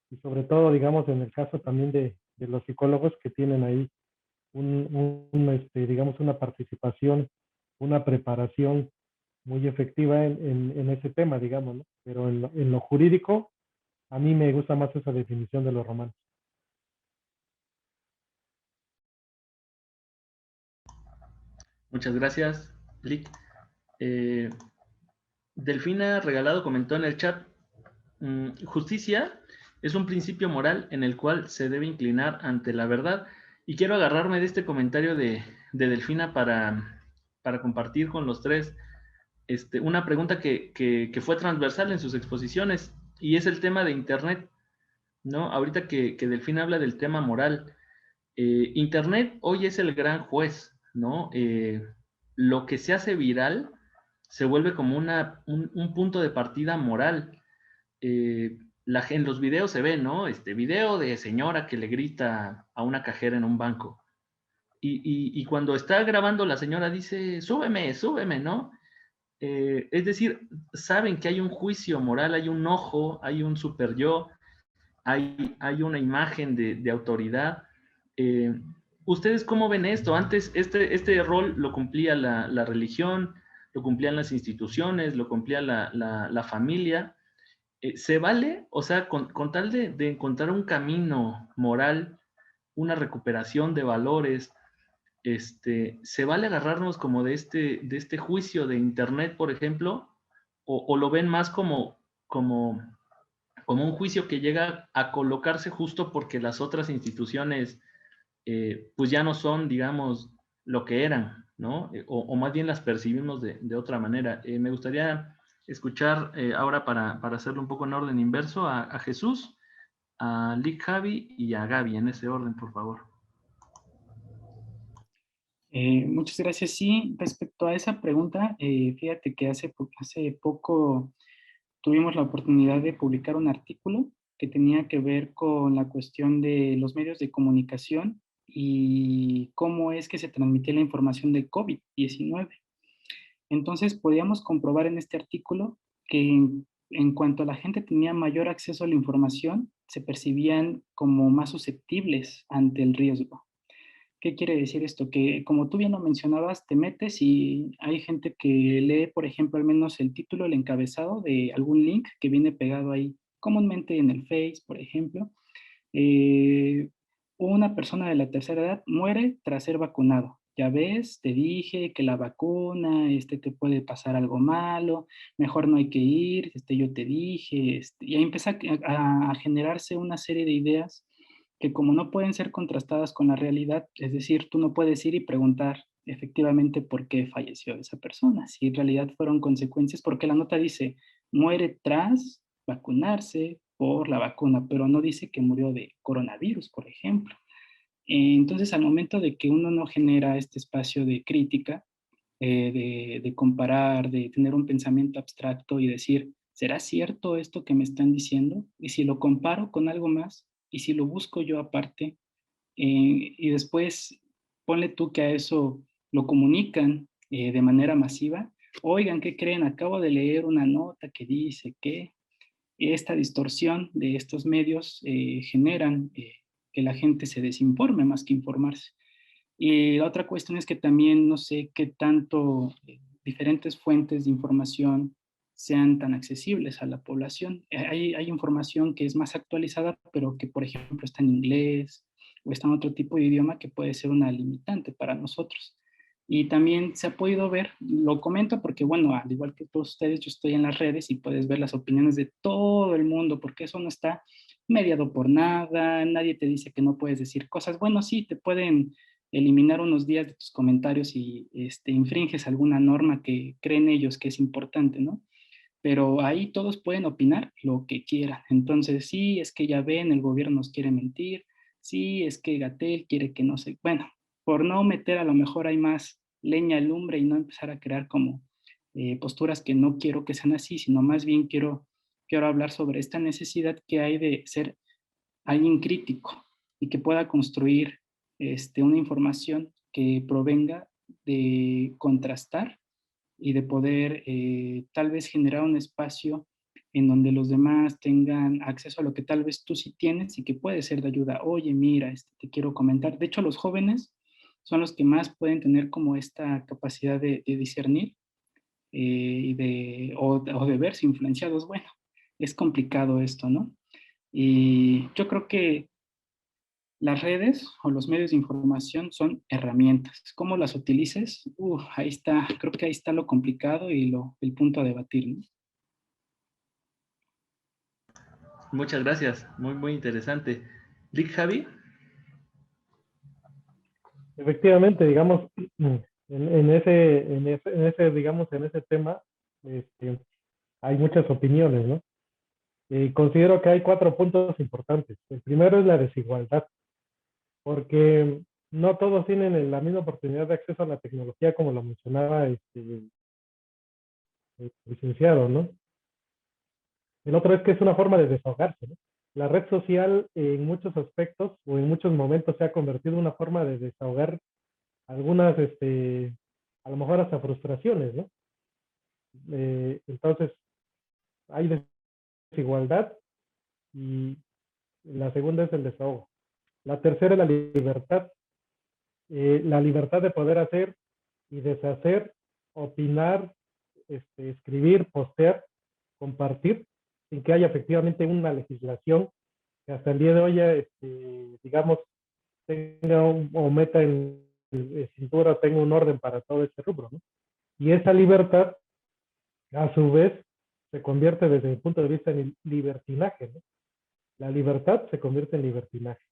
y sobre todo, digamos, en el caso también de los psicólogos que tienen ahí digamos, una participación, una preparación muy efectiva en ese tema, digamos, ¿no? Pero en lo jurídico, a mí me gusta más esa definición de los romanos. Muchas gracias, Lick. Delfina Regalado comentó en el chat, justicia es un principio moral en el cual se debe inclinar ante la verdad. Y quiero agarrarme de este comentario de Delfina para compartir con los tres una pregunta que fue transversal en sus exposiciones, y es el tema de Internet, ¿no? Ahorita que Delfina habla del tema moral, Internet hoy es el gran juez, ¿no? Lo que se hace viral se vuelve como un punto de partida moral. En los videos se ve, ¿no? Video de señora que le grita a una cajera en un banco. Y cuando está grabando la señora dice, súbeme, súbeme, ¿no? Es decir, saben que hay un juicio moral, hay un ojo, hay un super yo, hay una imagen de autoridad. ¿Ustedes cómo ven esto? Antes este rol lo cumplía la religión, lo cumplían las instituciones, lo cumplía la familia. ¿Se vale? O sea, con tal de encontrar un camino moral, una recuperación de valores, ¿se vale agarrarnos como de este juicio de Internet, por ejemplo? ¿O lo ven más como un juicio que llega a colocarse justo porque las otras instituciones pues ya no son, digamos, lo que eran, ¿no? O más bien las percibimos de otra manera. Me gustaría escuchar ahora para hacerlo un poco en orden inverso a Jesús, a Lick Javi y a Gaby, en ese orden, por favor. Muchas gracias. Sí, respecto a esa pregunta, fíjate que hace poco tuvimos la oportunidad de publicar un artículo que tenía que ver con la cuestión de los medios de comunicación y cómo es que se transmitía la información de COVID-19. Entonces, podíamos comprobar en este artículo que en cuanto a la gente tenía mayor acceso a la información, se percibían como más susceptibles ante el riesgo. ¿Qué quiere decir esto? Que como tú bien lo mencionabas, te metes y hay gente que lee, por ejemplo, al menos el título, el encabezado de algún link que viene pegado ahí comúnmente en el Face, por ejemplo, una persona de la tercera edad muere tras ser vacunado. Ya ves, te dije que la vacuna, te puede pasar algo malo, mejor no hay que ir, yo te dije, y ahí empieza a generarse una serie de ideas que como no pueden ser contrastadas con la realidad, es decir, tú no puedes ir y preguntar efectivamente por qué falleció esa persona, si en realidad fueron consecuencias, porque la nota dice, muere tras vacunarse por la vacuna, pero no dice que murió de coronavirus, por ejemplo. Entonces, al momento de que uno no genera este espacio de crítica, de comparar, de tener un pensamiento abstracto y decir, ¿será cierto esto que me están diciendo? Y si lo comparo con algo más, y si lo busco yo aparte, y después ponle tú que a eso lo comunican de manera masiva. Oigan, ¿qué creen? Acabo de leer una nota que dice que esta distorsión de estos medios generan que la gente se desinforme más que informarse. Y la otra cuestión es que también no sé qué tanto diferentes fuentes de información sean tan accesibles a la población. Hay información que es más actualizada, pero que, por ejemplo, está en inglés o está en otro tipo de idioma que puede ser una limitante para nosotros. Y también se ha podido ver, lo comento porque, bueno, al igual que todos ustedes, yo estoy en las redes y puedes ver las opiniones de todo el mundo, porque eso no está mediado por nada, nadie te dice que no puedes decir cosas. Bueno, sí, te pueden eliminar unos días de tus comentarios y infringes alguna norma que creen ellos que es importante, ¿no? Pero ahí todos pueden opinar lo que quieran. Entonces, sí, es que ya ven, el gobierno nos quiere mentir, sí, es que Gatell quiere que no se... Bueno, por no meter a lo mejor hay más leña al lumbre y no empezar a crear como posturas que no quiero que sean así, sino más bien quiero hablar sobre esta necesidad que hay de ser alguien crítico y que pueda construir una información que provenga de contrastar y de poder tal vez generar un espacio en donde los demás tengan acceso a lo que tal vez tú sí tienes y que puede ser de ayuda. Oye, mira, te quiero comentar. De hecho, los jóvenes son los que más pueden tener como esta capacidad de discernir o de verse influenciados. Bueno, es complicado esto, ¿no? Y yo creo que las redes o los medios de información son herramientas. ¿Cómo las utilices? Ahí está, creo que ahí está lo complicado y el punto a debatir, ¿no? Muchas gracias, muy, muy interesante. Lick Javi. Efectivamente, digamos, digamos, en ese tema, hay muchas opiniones, ¿no? Considero que hay 4 puntos importantes. El primero es la desigualdad, porque no todos tienen la misma oportunidad de acceso a la tecnología, como lo mencionaba el licenciado, ¿no? El otro es que es una forma de desahogarse, ¿no? La red social en muchos aspectos o en muchos momentos se ha convertido en una forma de desahogar algunas, a lo mejor hasta frustraciones, ¿no? Entonces, hay desigualdad y la segunda es el desahogo. La tercera es la libertad de poder hacer y deshacer, opinar, escribir, postear, compartir, sin que haya efectivamente una legislación que hasta el día de hoy, digamos, tenga o meta en cintura, tenga un orden para todo este rubro, ¿no? Y esa libertad, a su vez, se convierte desde mi punto de vista en libertinaje, ¿no? La libertad se convierte en libertinaje,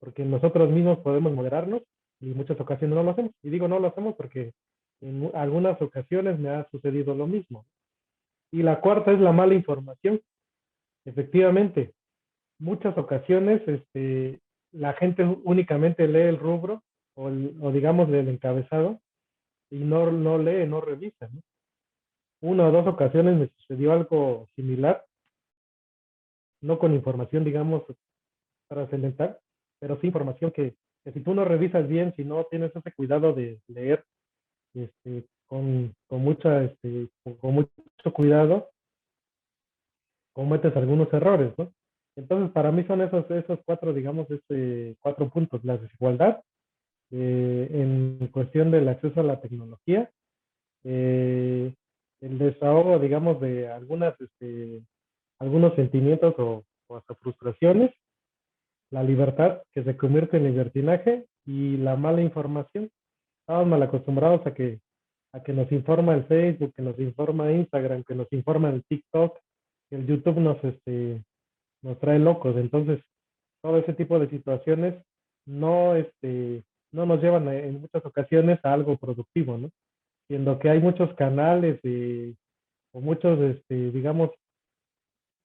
porque nosotros mismos podemos moderarnos y en muchas ocasiones no lo hacemos. Y digo no lo hacemos porque en algunas ocasiones me ha sucedido lo mismo. Y la cuarta es la mala información. Efectivamente, muchas ocasiones la gente únicamente lee el rubro o digamos el encabezado y no lee, no revisa, ¿no? Una o dos ocasiones me sucedió algo similar, no con información, digamos, trascendental, pero sí información que si tú no revisas bien, si no tienes ese cuidado de leer con mucho cuidado, cometes algunos errores, ¿no? Entonces, para mí son esos cuatro, digamos, 4 puntos. La desigualdad en cuestión del acceso a la tecnología, eh, el desahogo, digamos, de algunas algunos sentimientos o hasta frustraciones, la libertad que se convierte en libertinaje y la mala información. Estamos mal acostumbrados a que nos informa el Facebook, que nos informa Instagram, que nos informa el TikTok, que el YouTube nos trae locos. Entonces, todo ese tipo de situaciones no, no nos llevan en muchas ocasiones a algo productivo, ¿no? Siendo que hay muchos canales o muchos, digamos,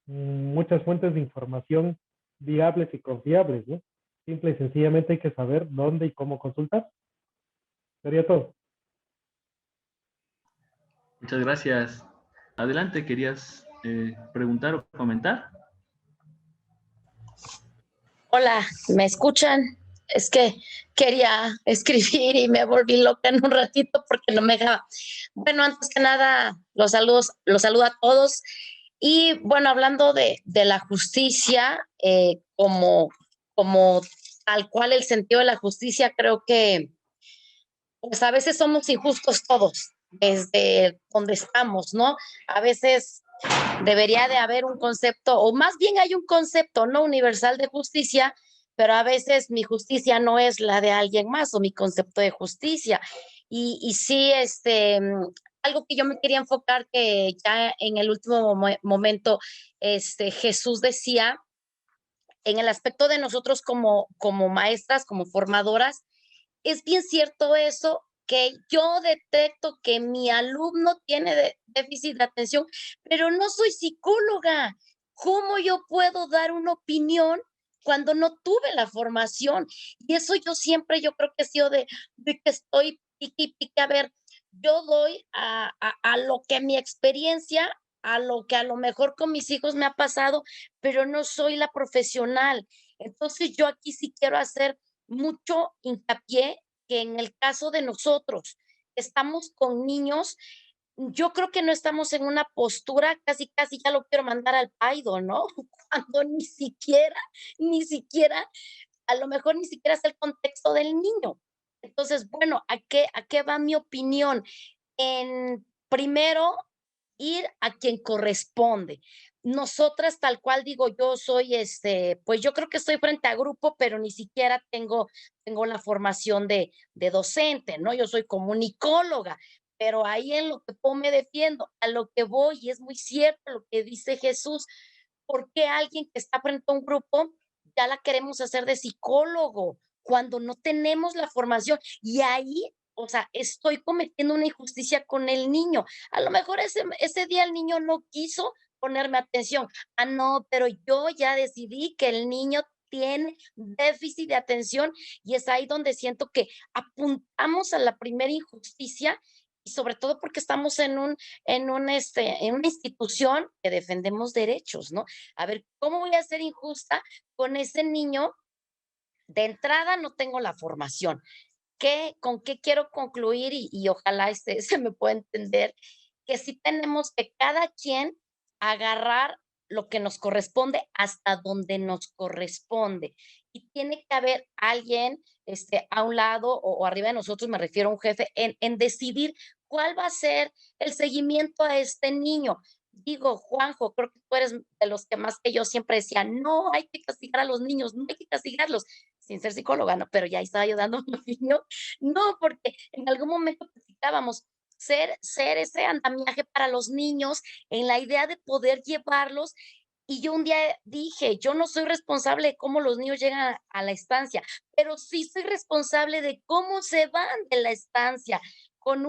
muchas fuentes de información viables y confiables, ¿no? Simple y sencillamente hay que saber dónde y cómo consultar. Sería todo. Muchas gracias. Adelante, ¿querías preguntar o comentar? Hola, ¿me escuchan? Es que quería escribir y me volví loca en un ratito porque no me dejaba. Bueno, antes que nada, los saludo a todos. Y bueno, hablando de la justicia, como tal cual el sentido de la justicia, creo que pues a veces somos injustos todos, desde donde estamos, ¿no? A veces debería de haber un concepto, o más bien hay un concepto no universal de justicia, pero a veces mi justicia no es la de alguien más o mi concepto de justicia. Y sí, algo que yo me quería enfocar que ya en el último momento, Jesús decía en el aspecto de nosotros como maestras, como formadoras, es bien cierto eso, que yo detecto que mi alumno tiene déficit de atención, pero no soy psicóloga. ¿Cómo yo puedo dar una opinión cuando no tuve la formación? Y eso yo creo que he sido de que estoy pique y pique. A ver, yo doy a lo que mi experiencia, a lo que a lo mejor con mis hijos me ha pasado, pero no soy la profesional. Entonces yo aquí sí quiero hacer mucho hincapié que en el caso de nosotros, estamos con niños, yo creo que no estamos en una postura, casi, casi ya lo quiero mandar al paido, ¿no? Cuando ni siquiera, a lo mejor ni siquiera es el contexto del niño. Entonces, bueno, a qué va mi opinión? En primero, ir a quien corresponde. Nosotras, tal cual digo, yo soy, pues yo creo que estoy frente a grupo, pero ni siquiera tengo la formación de docente, ¿no? Yo soy comunicóloga, pero ahí en lo que me defiendo, a lo que voy, y es muy cierto lo que dice Jesús, ¿por qué alguien que está frente a un grupo ya la queremos hacer de psicólogo cuando no tenemos la formación? Y ahí, o sea, estoy cometiendo una injusticia con el niño. A lo mejor ese día el niño no quiso ponerme atención. Ah, no, pero yo ya decidí que el niño tiene déficit de atención y es ahí donde siento que apuntamos a la primera injusticia y sobre todo porque estamos en una institución que defendemos derechos, ¿no? A ver, ¿cómo voy a ser injusta con ese niño? De entrada no tengo la formación. ¿Con qué quiero concluir? Y ojalá se me pueda entender que sí tenemos que cada quien agarrar lo que nos corresponde hasta donde nos corresponde. Y tiene que haber alguien a un lado o arriba de nosotros, me refiero a un jefe, en decidir cuál va a ser el seguimiento a este niño. Digo, Juanjo, creo que tú eres de los que más que yo siempre decía, no hay que castigar a los niños, no hay que castigarlos, sin ser psicóloga, ¿no? Pero ya estaba yo dando mi opinión. No, porque en algún momento platicábamos, ser ese andamiaje para los niños en la idea de poder llevarlos. Y yo un día dije, yo no soy responsable de cómo los niños llegan a la estancia, pero sí soy responsable de cómo se van de la estancia con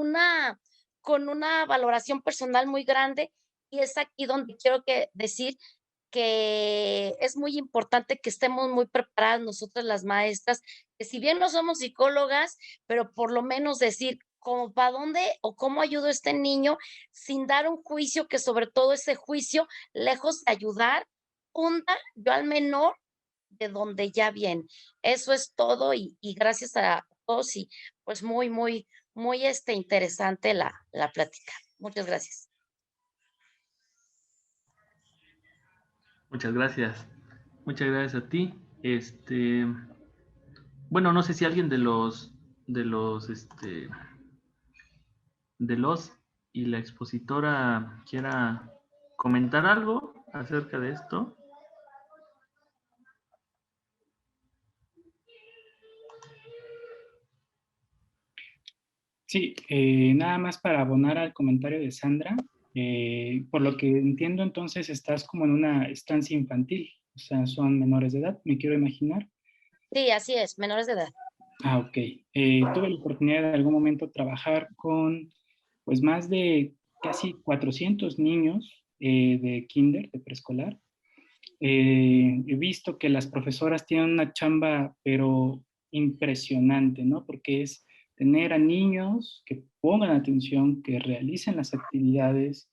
con una valoración personal muy grande. Y es aquí donde quiero decir que es muy importante que estemos muy preparadas nosotras las maestras, que si bien no somos psicólogas, pero por lo menos decir como para dónde o cómo ayudo a este niño sin dar un juicio, que sobre todo ese juicio, lejos de ayudar, hunda yo al menor de donde ya viene. Eso es todo y gracias a todos y pues muy interesante la plática. Muchas gracias. Muchas gracias. Muchas gracias a ti. Bueno, no sé si alguien de los, de los y la expositora quiera comentar algo. acerca de esto? Sí, nada más para abonar al comentario de Sandra. Por lo que entiendo, entonces estás como en una estancia infantil, o sea, son menores de edad, me quiero imaginar. Sí, así es, menores de edad. Ah, ok. Tuve la oportunidad de en algún momento trabajar con, pues, más de casi 400 niños de kinder, de preescolar. He visto que las profesoras tienen una chamba, pero impresionante, ¿no? Porque es tener a niños que pongan atención, que realicen las actividades,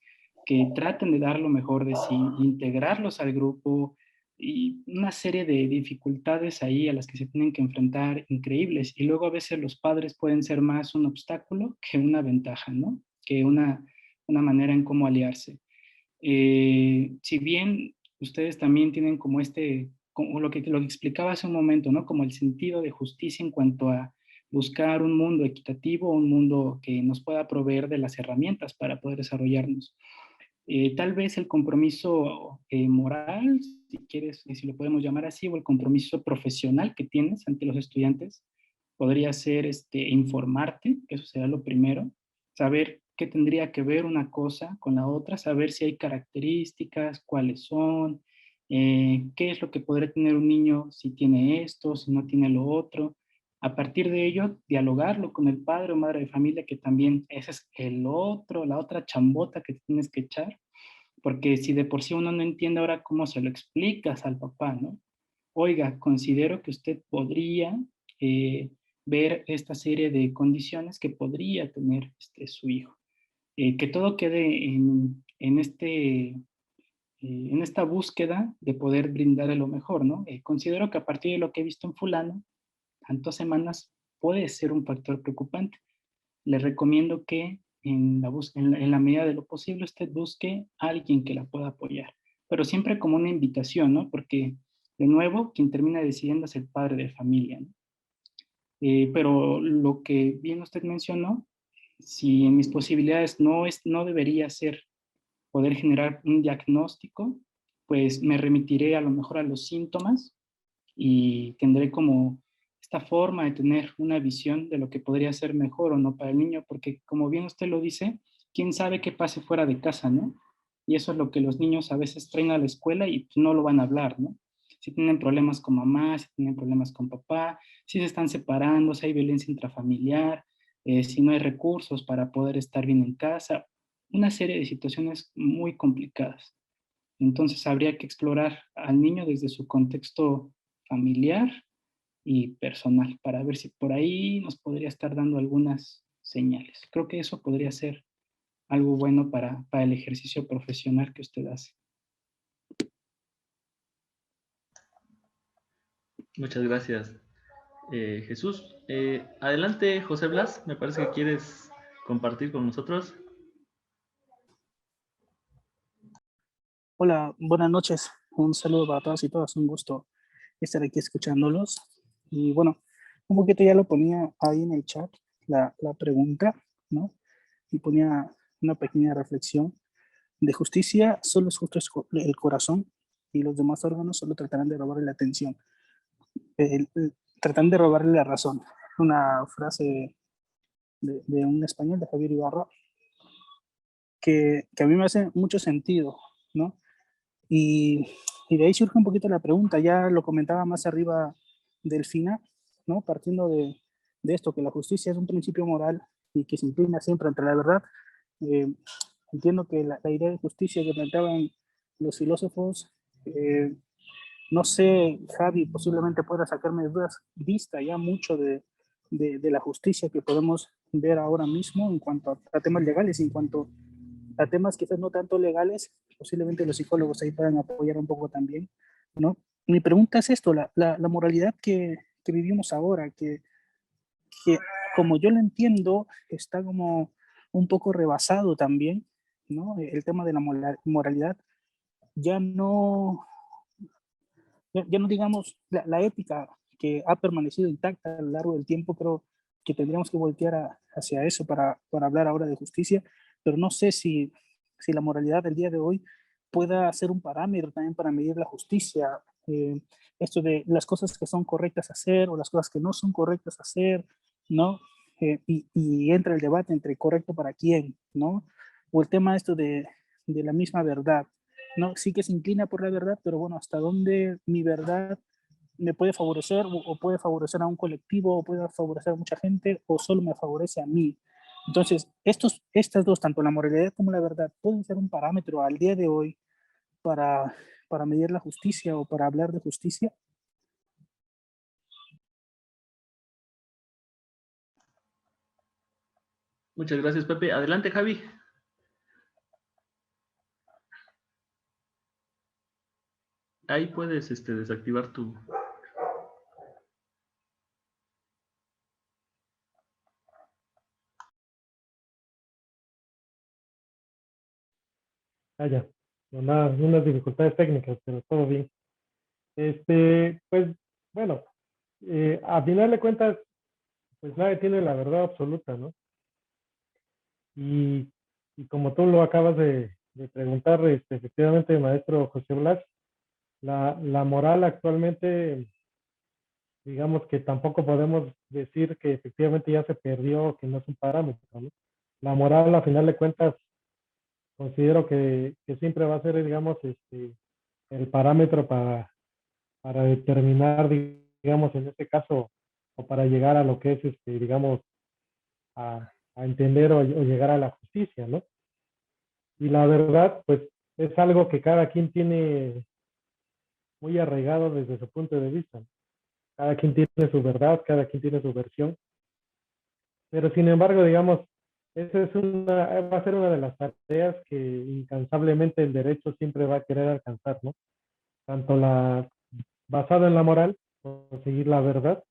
que traten de dar lo mejor de sí, integrarlos al grupo y una serie de dificultades ahí a las que se tienen que enfrentar increíbles. Y luego a veces los padres pueden ser más un obstáculo que una ventaja, ¿no? Que una manera en cómo aliarse. Si bien ustedes también tienen como como lo que explicaba hace un momento, ¿no? Como el sentido de justicia en cuanto a buscar un mundo equitativo, un mundo que nos pueda proveer de las herramientas para poder desarrollarnos. Tal vez el compromiso moral, si quieres, si lo podemos llamar así, o el compromiso profesional que tienes ante los estudiantes, podría ser informarte, que eso será lo primero, saber qué tendría que ver una cosa con la otra, saber si hay características, cuáles son, qué es lo que podría tener un niño si tiene esto, si no tiene lo otro. A partir de ello, dialogarlo con el padre o madre de familia, que también ese es la otra chambota que tienes que echar, porque si de por sí uno no entiende ahora cómo se lo explicas al papá, ¿no? Oiga, considero que usted podría eh, ver esta serie de condiciones que podría tener su hijo. Que todo quede en esta búsqueda de poder brindarle lo mejor, ¿no? Considero que a partir de lo que he visto en fulano, tantas semanas puede ser un factor preocupante. Le recomiendo que en la medida de lo posible usted busque a alguien que la pueda apoyar, pero siempre como una invitación, ¿no? Porque, de nuevo, quien termina decidiendo es el padre de familia, ¿no? Pero lo que bien usted mencionó, si en mis posibilidades no debería ser poder generar un diagnóstico, pues me remitiré a lo mejor a los síntomas y tendré como esta forma de tener una visión de lo que podría ser mejor o no para el niño, porque como bien usted lo dice, quién sabe qué pase fuera de casa, ¿no? Y eso es lo que los niños a veces traen a la escuela y pues, no lo van a hablar, ¿no? Si tienen problemas con mamá, si tienen problemas con papá, si se están separando, si hay violencia intrafamiliar, si no hay recursos para poder estar bien en casa, una serie de situaciones muy complicadas. Entonces habría que explorar al niño desde su contexto familiar y personal para ver si por ahí nos podría estar dando algunas señales. Creo que eso podría ser algo bueno para el ejercicio profesional que usted hace. Muchas gracias, Jesús. Adelante, José Blas, me parece que quieres compartir con nosotros. Hola, buenas noches. Un saludo para todas y todas. Un gusto estar aquí escuchándolos. Y bueno, un poquito ya lo ponía ahí en el chat, la pregunta, ¿no? Y ponía una pequeña reflexión. De justicia solo es justo el corazón y los demás órganos solo tratarán de robarle la atención. Tratan de robarle la razón. Una frase de un español, de Javier Ibarra, que a mí me hace mucho sentido, ¿no? Y, y de ahí surge un poquito la pregunta, ya lo comentaba más arriba Delfina, ¿no? Partiendo de esto, que la justicia es un principio moral y que se inclina siempre ante la verdad. Eh, entiendo que la idea de justicia que planteaban los filósofos, no sé, Javi, posiblemente pueda sacarme dudas, vista ya mucho de la justicia que podemos ver ahora mismo en cuanto a temas legales, en cuanto a temas quizás no tanto legales, posiblemente los psicólogos ahí puedan apoyar un poco también, ¿no? Mi pregunta es esto, la moralidad que vivimos ahora, que como yo lo entiendo, está como un poco rebasado también, ¿no? El tema de la moralidad, ya no, ya no digamos, la ética que ha permanecido intacta a lo largo del tiempo, creo que tendríamos que voltear hacia eso para hablar ahora de justicia, pero no sé si la moralidad del día de hoy pueda ser un parámetro también para medir la justicia. Esto de las cosas que son correctas hacer o las cosas que no son correctas hacer, ¿no? Y entra el debate entre correcto para quién, ¿no? O el tema esto de la misma verdad, ¿no? Sí que se inclina por la verdad, pero bueno, hasta dónde mi verdad me puede favorecer o puede favorecer a un colectivo o puede favorecer a mucha gente o solo me favorece a mí. Entonces, estas dos, tanto la moralidad como la verdad, pueden ser un parámetro al día de hoy para, para medir la justicia o para hablar de justicia. Muchas gracias, Pepe. Adelante, Javi. Ahí puedes desactivar tu... Ah, ya. No, nada, unas dificultades técnicas, pero todo bien. Pues, bueno, a final de cuentas, pues nadie tiene la verdad absoluta, ¿no? Y, y como tú lo acabas de preguntar, efectivamente, maestro José Blas, la moral actualmente, digamos que tampoco podemos decir que efectivamente ya se perdió, que no es un parámetro, ¿no? La moral, a final de cuentas, considero que siempre va a ser, digamos, el parámetro para determinar, digamos, en este caso, o para llegar a lo que es, digamos, a entender o llegar a la justicia, ¿no? Y la verdad, pues, es algo que cada quien tiene muy arraigado desde su punto de vista, ¿no? Cada quien tiene su verdad, cada quien tiene su versión, pero sin embargo, digamos, esa va a ser una de las tareas que incansablemente el derecho siempre va a querer alcanzar, ¿no? Tanto basado en la moral, conseguir la verdad,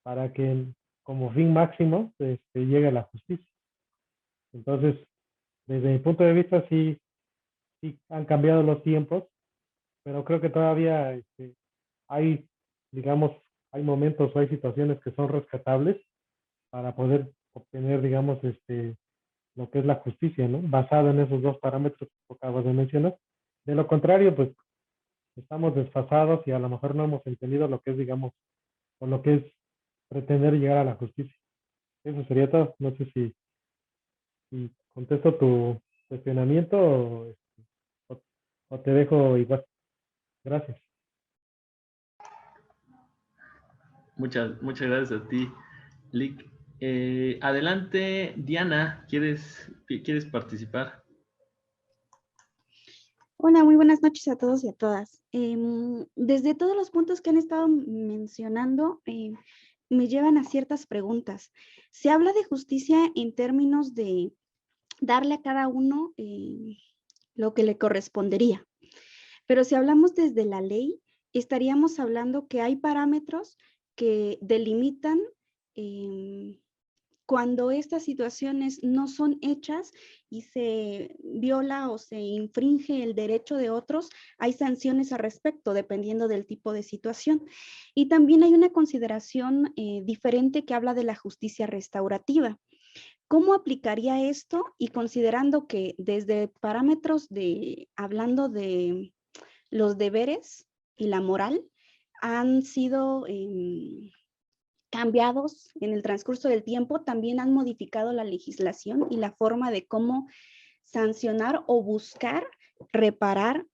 para que como fin máximo llegue a la justicia. Entonces, desde mi punto de vista, sí, sí han cambiado los tiempos, pero creo que todavía hay, digamos, hay momentos o hay situaciones que son rescatables para poder obtener, digamos, lo que es la justicia, ¿no? Basada en esos dos parámetros que acabas de mencionar. De lo contrario, pues estamos desfasados y a lo mejor no hemos entendido lo que es, digamos, o lo que es pretender llegar a la justicia. Eso sería todo. No sé si contesto tu cuestionamiento o, o te dejo igual. Gracias. Muchas gracias a ti, Lick. Adelante, Diana, ¿quieres participar? Hola, muy buenas noches a todos y a todas. Desde todos los puntos que han estado mencionando, me llevan a ciertas preguntas. Se habla de justicia en términos de darle a cada uno lo que le correspondería. Pero si hablamos desde la ley, estaríamos hablando que hay parámetros que delimitan cuando estas situaciones no son hechas y se viola o se infringe el derecho de otros, hay sanciones al respecto, dependiendo del tipo de situación. Y también hay una consideración diferente que habla de la justicia restaurativa. ¿Cómo aplicaría esto? Y considerando que desde parámetros hablando de los deberes y la moral, han sido cambiados en el transcurso del tiempo, también han modificado la legislación y la forma de cómo sancionar o buscar reparar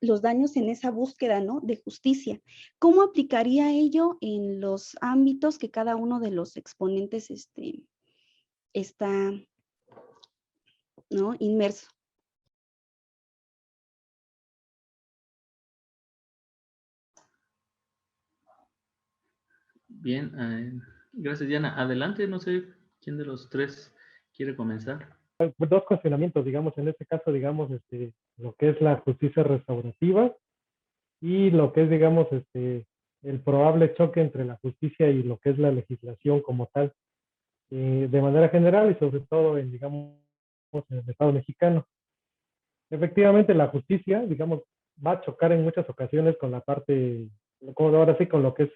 los daños en esa búsqueda, ¿no?, de justicia. ¿Cómo aplicaría ello en los ámbitos que cada uno de los exponentes está, ¿no?, inmerso? Bien, gracias, Diana. Adelante, no sé quién de los tres quiere comenzar. Dos cuestionamientos, digamos, en este caso, digamos, lo que es la justicia restaurativa y lo que es, digamos, el probable choque entre la justicia y lo que es la legislación como tal, de manera general y sobre todo en, digamos, en el Estado mexicano. Efectivamente, la justicia, digamos, va a chocar en muchas ocasiones con la parte, como ahora sí, con lo que es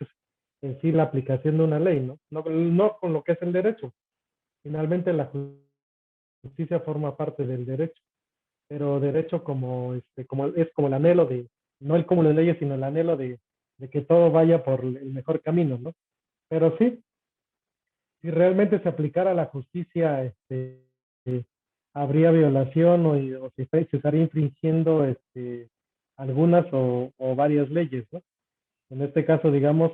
en sí la aplicación de una ley, ¿no? No con lo que es el derecho. Finalmente, la justicia forma parte del derecho. pero derecho es como el anhelo de, no el cúmulo de leyes, sino el anhelo de que todo vaya por el mejor camino, ¿no? Pero sí, si realmente se aplicara la justicia, habría violación o se estaría infringiendo algunas o varias leyes, ¿no? En este caso, digamos,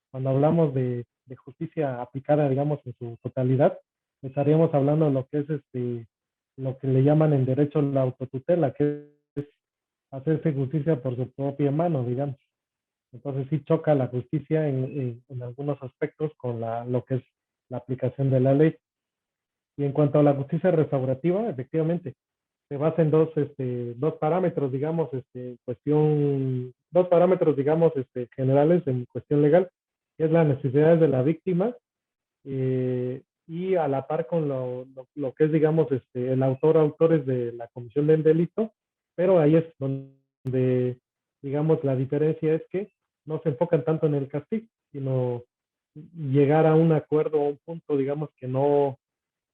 cuando hablamos de justicia aplicada, digamos, en su totalidad, estaríamos hablando de lo que es lo que le llaman en derecho la autotutela, que es hacerse justicia por su propia mano, digamos. Entonces sí choca la justicia en algunos aspectos con lo que es la aplicación de la ley. Y en cuanto a la justicia restaurativa, efectivamente, se basa en dos parámetros, digamos, dos parámetros, digamos, generales en cuestión legal, que es las necesidades de la víctima y a la par con lo que es, digamos, el autores de la comisión del delito, pero ahí es donde, digamos, la diferencia es que no se enfocan tanto en el castigo, sino llegar a un acuerdo, a un punto, digamos, que no,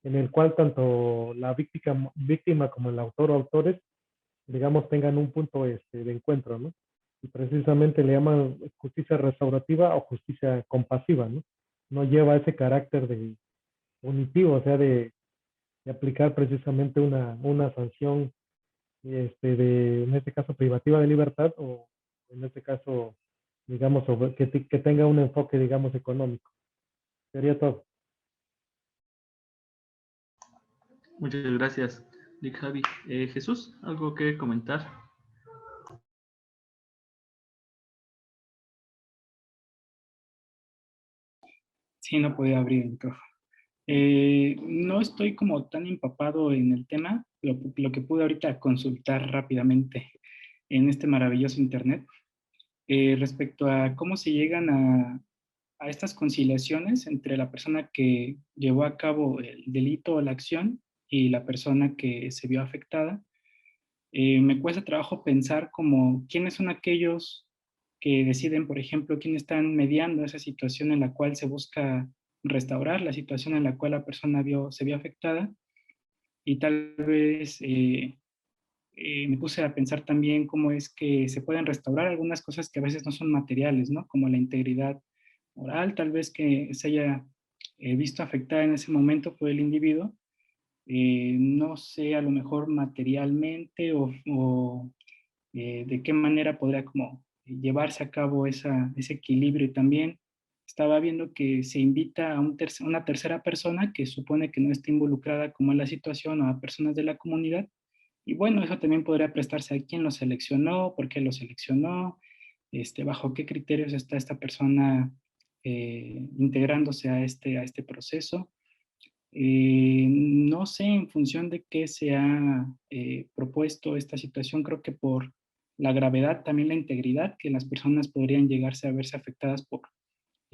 en el cual tanto la víctima como el autor o autores, digamos, tengan un punto de encuentro, ¿no? Y precisamente le llaman justicia restaurativa o justicia compasiva, ¿no? No lleva ese carácter de punitivo, o sea, de aplicar precisamente una sanción, en este caso, privativa de libertad o en este caso, digamos, que tenga un enfoque, digamos, económico. Sería todo. Muchas gracias, Dick Javi. Jesús, ¿algo que comentar? Sí, no podía abrir el micrófono. No estoy como tan empapado en el tema, lo que pude ahorita consultar rápidamente en este maravilloso internet, respecto a cómo se llegan a estas conciliaciones entre la persona que llevó a cabo el delito o la acción y la persona que se vio afectada. Me cuesta trabajo pensar como quiénes son aquellos que deciden, por ejemplo, quiénes están mediando esa situación en la cual se busca restaurar la situación en la cual la persona se vio afectada, y tal vez me puse a pensar también cómo es que se pueden restaurar algunas cosas que a veces no son materiales, ¿no? Como la integridad moral, tal vez que se haya visto afectada en ese momento por el individuo, no sé, a lo mejor materialmente o de qué manera podría como llevarse a cabo ese equilibrio. Y también estaba viendo que se invita a una tercera persona que supone que no está involucrada como en la situación, o a personas de la comunidad. Y bueno, eso también podría prestarse a quién lo seleccionó, por qué lo seleccionó, bajo qué criterios está esta persona integrándose a este proceso. No sé en función de qué se ha propuesto esta situación. Creo que por la gravedad, también la integridad, que las personas podrían llegarse a verse afectadas por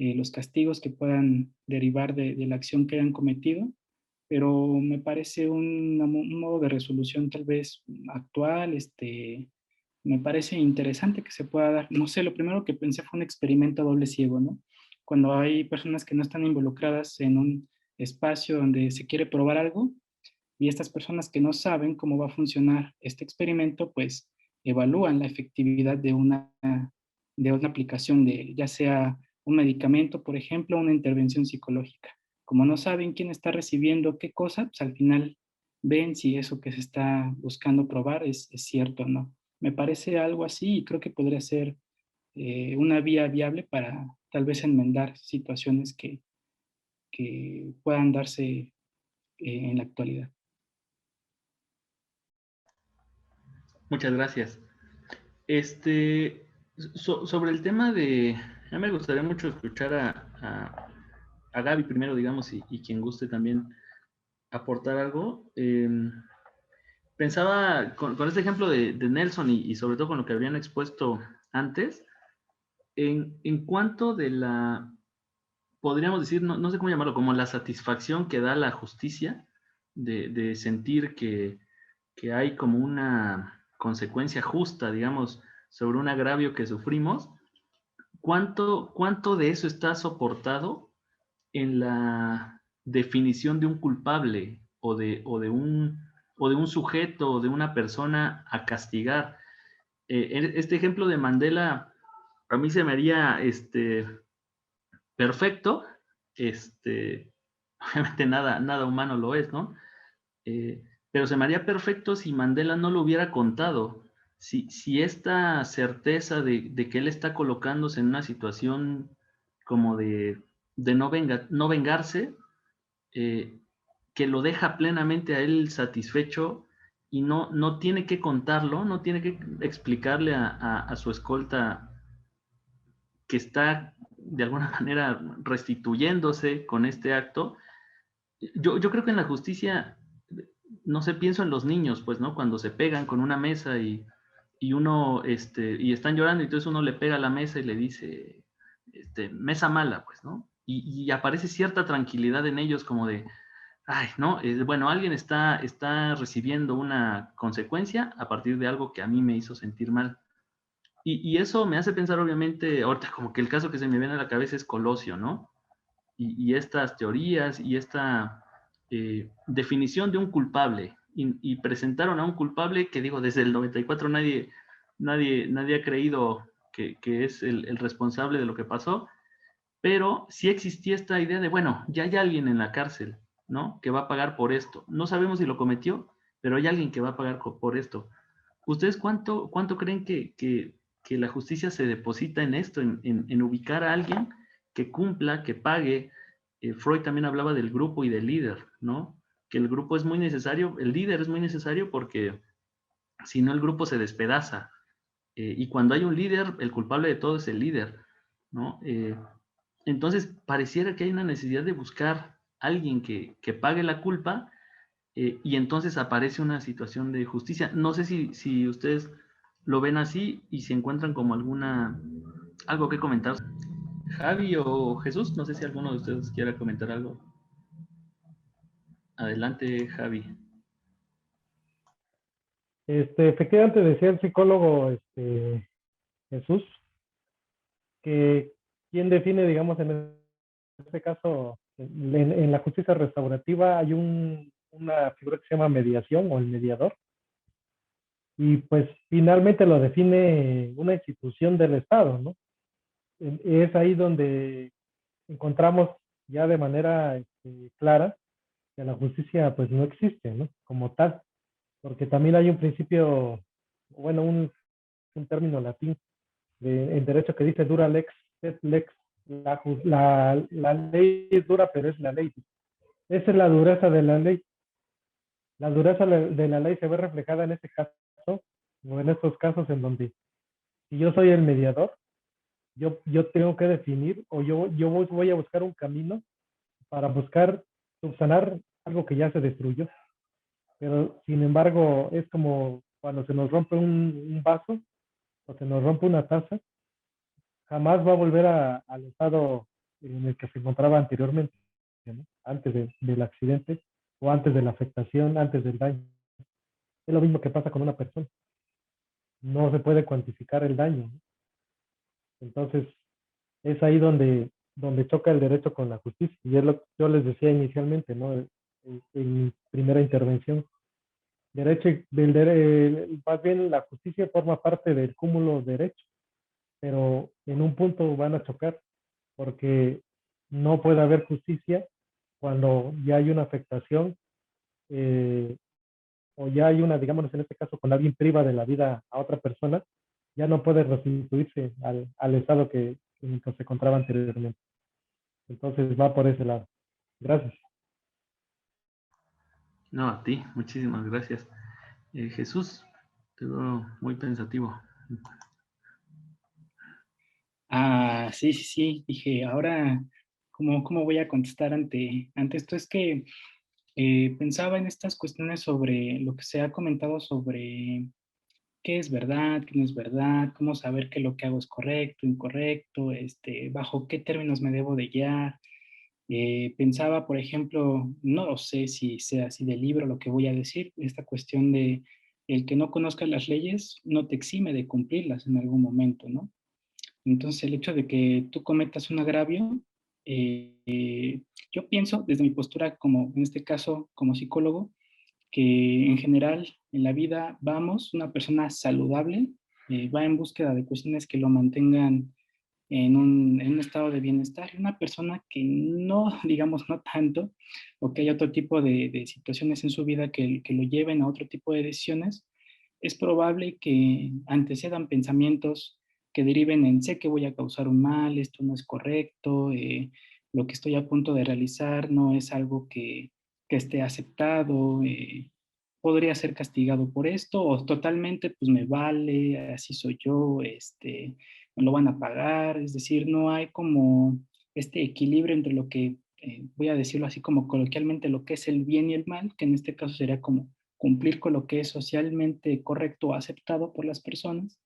los castigos que puedan derivar de la acción que hayan cometido, pero me parece un modo de resolución tal vez actual. Me parece interesante que se pueda dar. No sé, lo primero que pensé fue un experimento a doble ciego, ¿no? Cuando hay personas que no están involucradas en un espacio donde se quiere probar algo, y estas personas que no saben cómo va a funcionar este experimento, pues evalúan la efectividad de una aplicación de ya sea un medicamento, por ejemplo, o una intervención psicológica. Como no saben quién está recibiendo qué cosa, pues al final ven si eso que se está buscando probar es cierto o no. Me parece algo así, y creo que podría ser una vía viable para tal vez enmendar situaciones que puedan darse en la actualidad. Muchas gracias. Sobre el tema de... A mí me gustaría mucho escuchar a Gaby primero, digamos, y quien guste también aportar algo. Pensaba con este ejemplo de Nelson y sobre todo con lo que habían expuesto antes, en cuanto de la, podríamos decir, no sé cómo llamarlo, como la satisfacción que da la justicia de sentir que hay como una consecuencia justa, digamos, sobre un agravio que sufrimos. ¿Cuánto de eso está soportado en la definición de un culpable o de o de un sujeto o de una persona a castigar. Este ejemplo de Mandela a mí se me haría perfecto. Obviamente nada humano lo es, ¿no? Pero se me haría perfecto si Mandela no lo hubiera contado. Si esta certeza de que él está colocándose en una situación como de no vengarse, que lo deja plenamente a él satisfecho y no tiene que contarlo, no tiene que explicarle a su escolta que está de alguna manera restituyéndose con este acto. Yo creo que en la justicia, no sé, pienso en los niños, pues, ¿no? Cuando se pegan con una mesa y uno, y están llorando, y entonces uno le pega a la mesa y le dice, mesa mala, pues, ¿no? Y aparece cierta tranquilidad en ellos como de, ay, ¿no? Bueno, alguien está recibiendo una consecuencia a partir de algo que a mí me hizo sentir mal. Y eso me hace pensar, obviamente, ahorita como que el caso que se me viene a la cabeza es Colosio, ¿no? Y estas teorías y esta definición de un culpable. Y presentaron a un culpable que, digo, desde el 94 nadie ha creído que es el responsable de lo que pasó, pero sí existía esta idea de, bueno, ya hay alguien en la cárcel, ¿no? Que va a pagar por esto. No sabemos si lo cometió, pero hay alguien que va a pagar por esto. ¿Ustedes cuánto creen que la justicia se deposita en esto, en ubicar a alguien que cumpla, que pague? Freud también hablaba del grupo y del líder, ¿no? Que el grupo es muy necesario, el líder es muy necesario porque si no el grupo se despedaza. Y cuando hay un líder, el culpable de todo es el líder, ¿no? Entonces, pareciera que hay una necesidad de buscar a alguien que pague la culpa, y entonces aparece una situación de justicia. No sé si ustedes lo ven así y si encuentran como algo que comentar. Javi o Jesús, no sé si alguno de ustedes quiera comentar algo. Adelante, Javi. Efectivamente decía el psicólogo Jesús, que quien define, digamos, en este caso, en la justicia restaurativa hay una figura que se llama mediación o el mediador, y pues finalmente lo define una institución del Estado, ¿no? Es ahí donde encontramos ya de manera clara que la justicia pues no existe, ¿no? Como tal, porque también hay un principio, bueno, un término latín en derecho que dice dura lex, et lex, la ley es dura, pero es la ley. Esa es la dureza de la ley. La dureza de la ley se ve reflejada en este caso, o en estos casos en donde si yo soy el mediador, yo tengo que definir, o yo voy a buscar un camino para buscar subsanar algo que ya se destruyó. Pero sin embargo, es como cuando se nos rompe un vaso o se nos rompe una taza, jamás va a volver al estado en el que se encontraba anteriormente, ¿no? Antes del accidente o antes de la afectación, antes del daño. Es lo mismo que pasa con una persona. No se puede cuantificar el daño, ¿no? Entonces, es ahí donde choca el derecho con la justicia. Y es lo que yo les decía inicialmente, ¿no? En mi primera intervención. Más bien la justicia forma parte del cúmulo de derechos, pero en un punto van a chocar, porque no puede haber justicia cuando ya hay una afectación, o ya hay una, digamos en este caso, cuando alguien priva de la vida a otra persona, ya no puede restituirse al estado en el que se encontraba anteriormente. Entonces va por ese lado. Gracias. No, a ti, muchísimas gracias. Jesús, te veo muy pensativo. Sí, sí, sí. Dije, ahora, ¿cómo voy a contestar ante esto? Es que pensaba en estas cuestiones sobre lo que se ha comentado sobre qué es verdad, qué no es verdad, cómo saber que lo que hago es correcto, incorrecto, bajo qué términos me debo de guiar. Pensaba, por ejemplo, no lo sé si sea así de libro lo que voy a decir, esta cuestión de el que no conozca las leyes no te exime de cumplirlas en algún momento, ¿no? Entonces, el hecho de que tú cometas un agravio, yo pienso desde mi postura como, en este caso, como psicólogo, que en general en la vida una persona saludable, va en búsqueda de cuestiones que lo mantengan en un estado de bienestar, y una persona que no, digamos, no tanto, o que hay otro tipo de situaciones en su vida que lo lleven a otro tipo de decisiones, es probable que antecedan pensamientos que deriven en sé que voy a causar un mal, esto no es correcto, lo que estoy a punto de realizar no es algo que esté aceptado, podría ser castigado por esto, o totalmente pues me vale, así soy yo, me lo van a pagar, es decir, no hay como este equilibrio entre lo que, voy a decirlo así como coloquialmente, lo que es el bien y el mal, que en este caso sería como cumplir con lo que es socialmente correcto o aceptado por las personas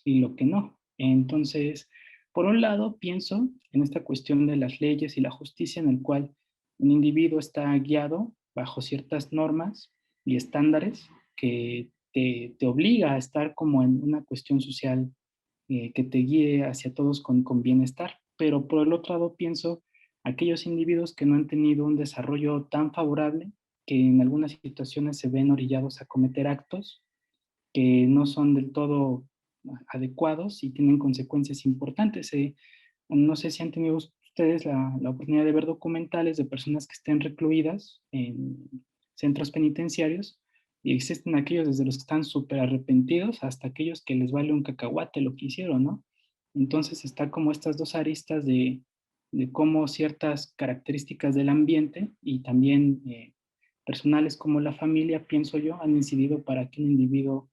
y lo que no. Entonces, por un lado, pienso en esta cuestión de las leyes y la justicia en el cual un individuo está guiado bajo ciertas normas y estándares que te obliga a estar como en una cuestión social, que te guíe hacia todos con bienestar. Pero por el otro lado pienso aquellos individuos que no han tenido un desarrollo tan favorable, que en algunas situaciones se ven orillados a cometer actos que no son del todo adecuados y tienen consecuencias importantes. No sé si han tenido ustedes la oportunidad de ver documentales de personas que estén recluidas en centros penitenciarios, y existen aquellos desde los que están súper arrepentidos hasta aquellos que les vale un cacahuate lo que hicieron, ¿no? Entonces está como estas dos aristas de cómo ciertas características del ambiente y también personales como la familia, pienso yo, han incidido para que un individuo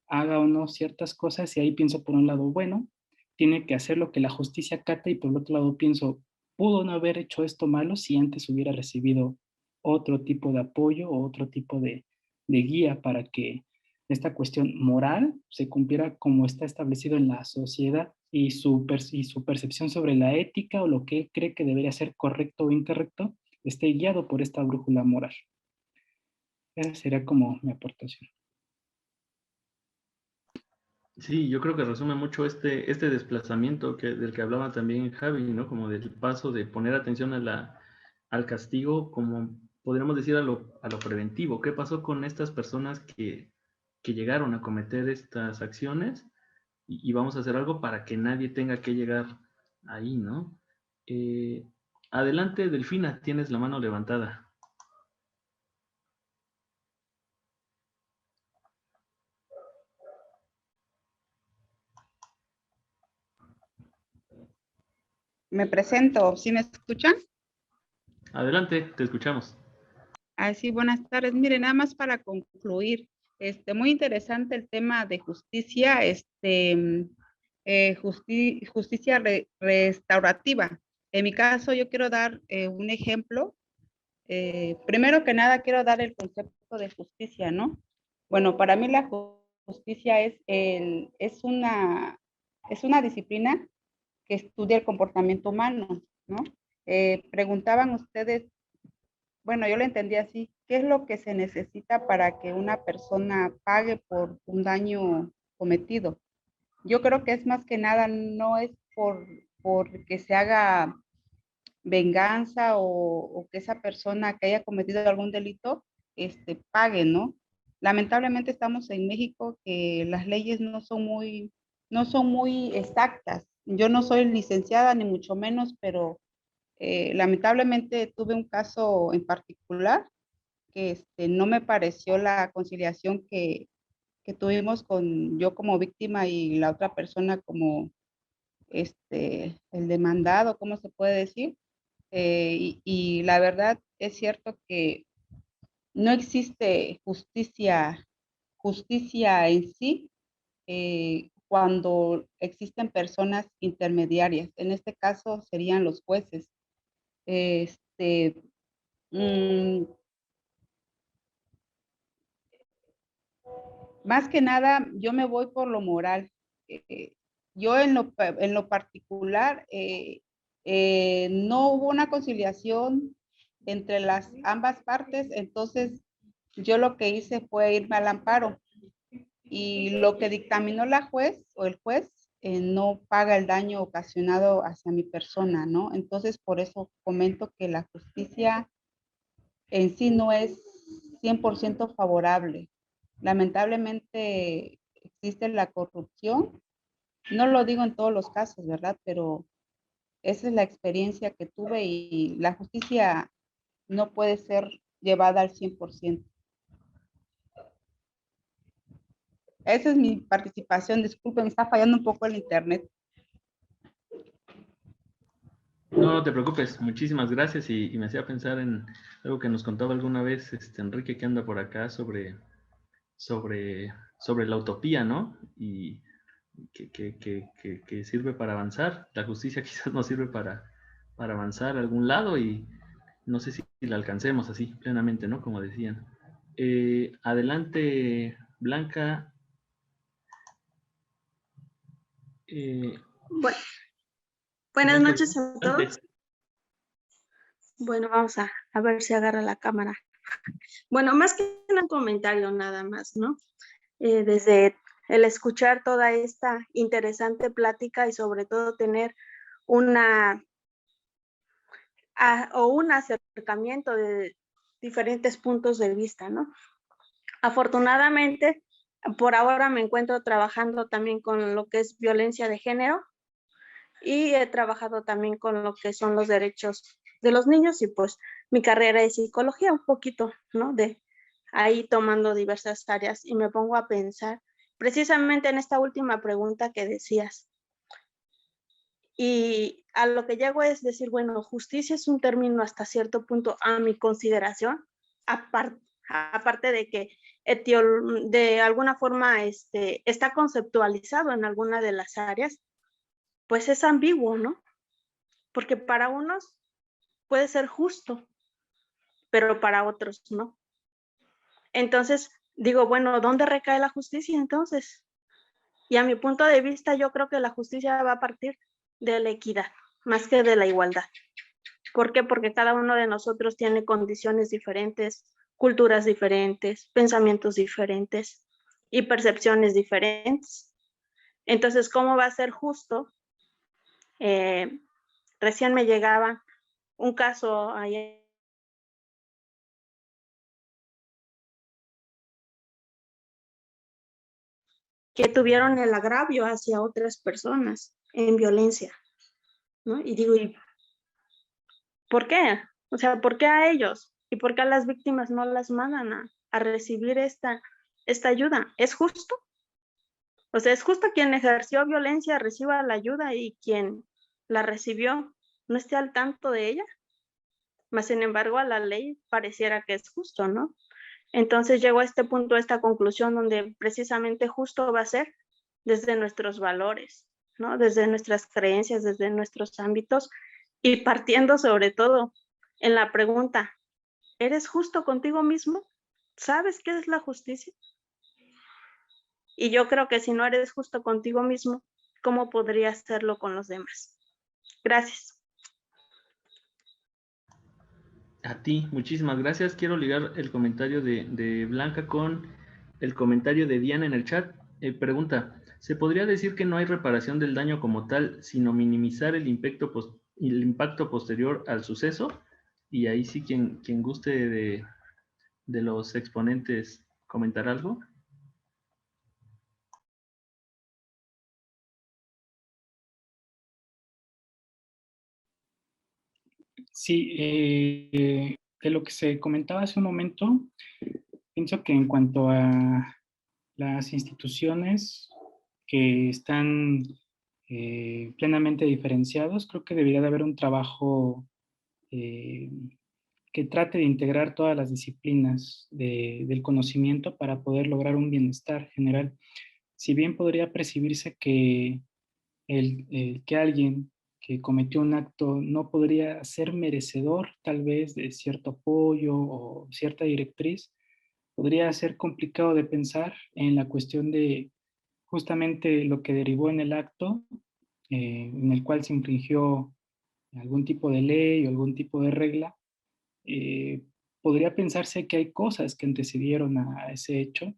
haga o no ciertas cosas, y ahí pienso por un lado, bueno, tiene que hacer lo que la justicia cata, y por el otro lado pienso, pudo no haber hecho esto malo si antes hubiera recibido otro tipo de apoyo o otro tipo de guía para que esta cuestión moral se cumpliera como está establecido en la sociedad, y su percepción sobre la ética o lo que cree que debería ser correcto o incorrecto esté guiado por esta brújula moral. Esa sería como mi aportación. Sí, yo creo que resume mucho este desplazamiento del que hablaba también Javi, ¿no? Como del paso de poner atención al castigo, como podríamos decir a lo preventivo. ¿Qué pasó con estas personas que llegaron a cometer estas acciones? Y vamos a hacer algo para que nadie tenga que llegar ahí, ¿no? Eh, Adelante, Delfina, tienes la mano levantada. Me presento, ¿sí me escuchan? Adelante, te escuchamos. Sí, buenas tardes. Mire, nada más para concluir, muy interesante el tema de justicia, justicia restaurativa. En mi caso, yo quiero dar un ejemplo. Primero que nada, quiero dar el concepto de justicia, ¿no? Bueno, para mí la justicia es una disciplina que estudia el comportamiento humano, ¿no? Preguntaban ustedes, bueno, yo lo entendí así, ¿qué es lo que se necesita para que una persona pague por un daño cometido? Yo creo que es más que nada, no es por que se haga venganza o que esa persona que haya cometido algún delito, pague, ¿no? Lamentablemente estamos en México que las leyes no son muy exactas. Yo no soy licenciada ni mucho menos, pero lamentablemente tuve un caso en particular que no me pareció la conciliación que tuvimos con yo como víctima y la otra persona como el demandado, ¿cómo se puede decir? Y la verdad es cierto que no existe justicia en sí, cuando existen personas intermediarias. En este caso serían los jueces. Este, mm, Más que nada, yo me voy por lo moral. Yo en lo particular, no hubo una conciliación entre las ambas partes, entonces yo lo que hice fue irme al amparo, y lo que dictaminó la juez o el juez no paga el daño ocasionado hacia mi persona, ¿no? Entonces por eso comento que la justicia en sí 100% favorable. Lamentablemente existe la corrupción. No lo digo en todos los casos, ¿verdad? Pero esa es la experiencia que tuve y la justicia no puede ser llevada al 100%. Esa es mi participación. Disculpen, me está fallando un poco el internet. No, no te preocupes, muchísimas gracias y me hacía pensar en algo que nos contaba alguna vez Enrique, que anda por acá sobre la utopía, ¿no? Y que sirve para avanzar. La justicia quizás no sirve para avanzar a algún lado y no sé si la alcancemos así plenamente, ¿no? Como decían. Adelante, Blanca. Bueno, buenas Blanca, noches a adelante. todos. Bueno, vamos a ver si agarra la cámara. Bueno, más que un comentario nada más, ¿no? Desde el escuchar toda esta interesante plática y sobre todo tener un acercamiento de diferentes puntos de vista, ¿no? Afortunadamente, por ahora me encuentro trabajando también con lo que es violencia de género y he trabajado también con lo que son los derechos de los niños y pues mi carrera es psicología un poquito, ¿no? De ahí tomando diversas áreas y me pongo a pensar precisamente en esta última pregunta que decías. Y a lo que llego es decir, bueno, justicia es un término hasta cierto punto a mi consideración, aparte de que de alguna forma está conceptualizado en alguna de las áreas, pues es ambiguo, ¿no? Porque para unos puede ser justo, pero para otros no. Entonces, digo, bueno, ¿dónde recae la justicia entonces? Y a mi punto de vista, yo creo que la justicia va a partir de la equidad, más que de la igualdad. ¿Por qué? Porque cada uno de nosotros tiene condiciones diferentes, culturas diferentes, pensamientos diferentes y percepciones diferentes. Entonces, ¿cómo va a ser justo? Recién me llegaba un caso ayer que tuvieron el agravio hacia otras personas en violencia, ¿no? Y digo, ¿y por qué? O sea, ¿por qué a ellos? ¿Y por qué a las víctimas no las mandan a recibir esta ayuda? ¿Es justo? O sea, ¿es justo quien ejerció violencia reciba la ayuda y quien la recibió no esté al tanto de ella? Mas, sin embargo, a la ley pareciera que es justo, ¿no? Entonces llego a este punto, a esta conclusión donde precisamente justo va a ser desde nuestros valores, ¿no? Desde nuestras creencias, desde nuestros ámbitos y partiendo sobre todo en la pregunta, ¿eres justo contigo mismo? ¿Sabes qué es la justicia? Y yo creo que si no eres justo contigo mismo, ¿cómo podrías hacerlo con los demás? Gracias. A ti, muchísimas gracias. Quiero ligar el comentario de Blanca con el comentario de Diana en el chat. Pregunta, ¿se podría decir que no hay reparación del daño como tal, sino minimizar el impacto posterior al suceso? Y ahí sí, quien guste de los exponentes comentar algo. Sí, de lo que se comentaba hace un momento, pienso que en cuanto a las instituciones que están plenamente diferenciados, creo que debería de haber un trabajo que trate de integrar todas las disciplinas del conocimiento para poder lograr un bienestar general. Si bien podría percibirse que que alguien que cometió un acto no podría ser merecedor tal vez de cierto apoyo o cierta directriz, podría ser complicado de pensar en la cuestión de justamente lo que derivó en el acto en el cual se infringió algún tipo de ley o algún tipo de regla. Podría pensarse que hay cosas que antecedieron a ese hecho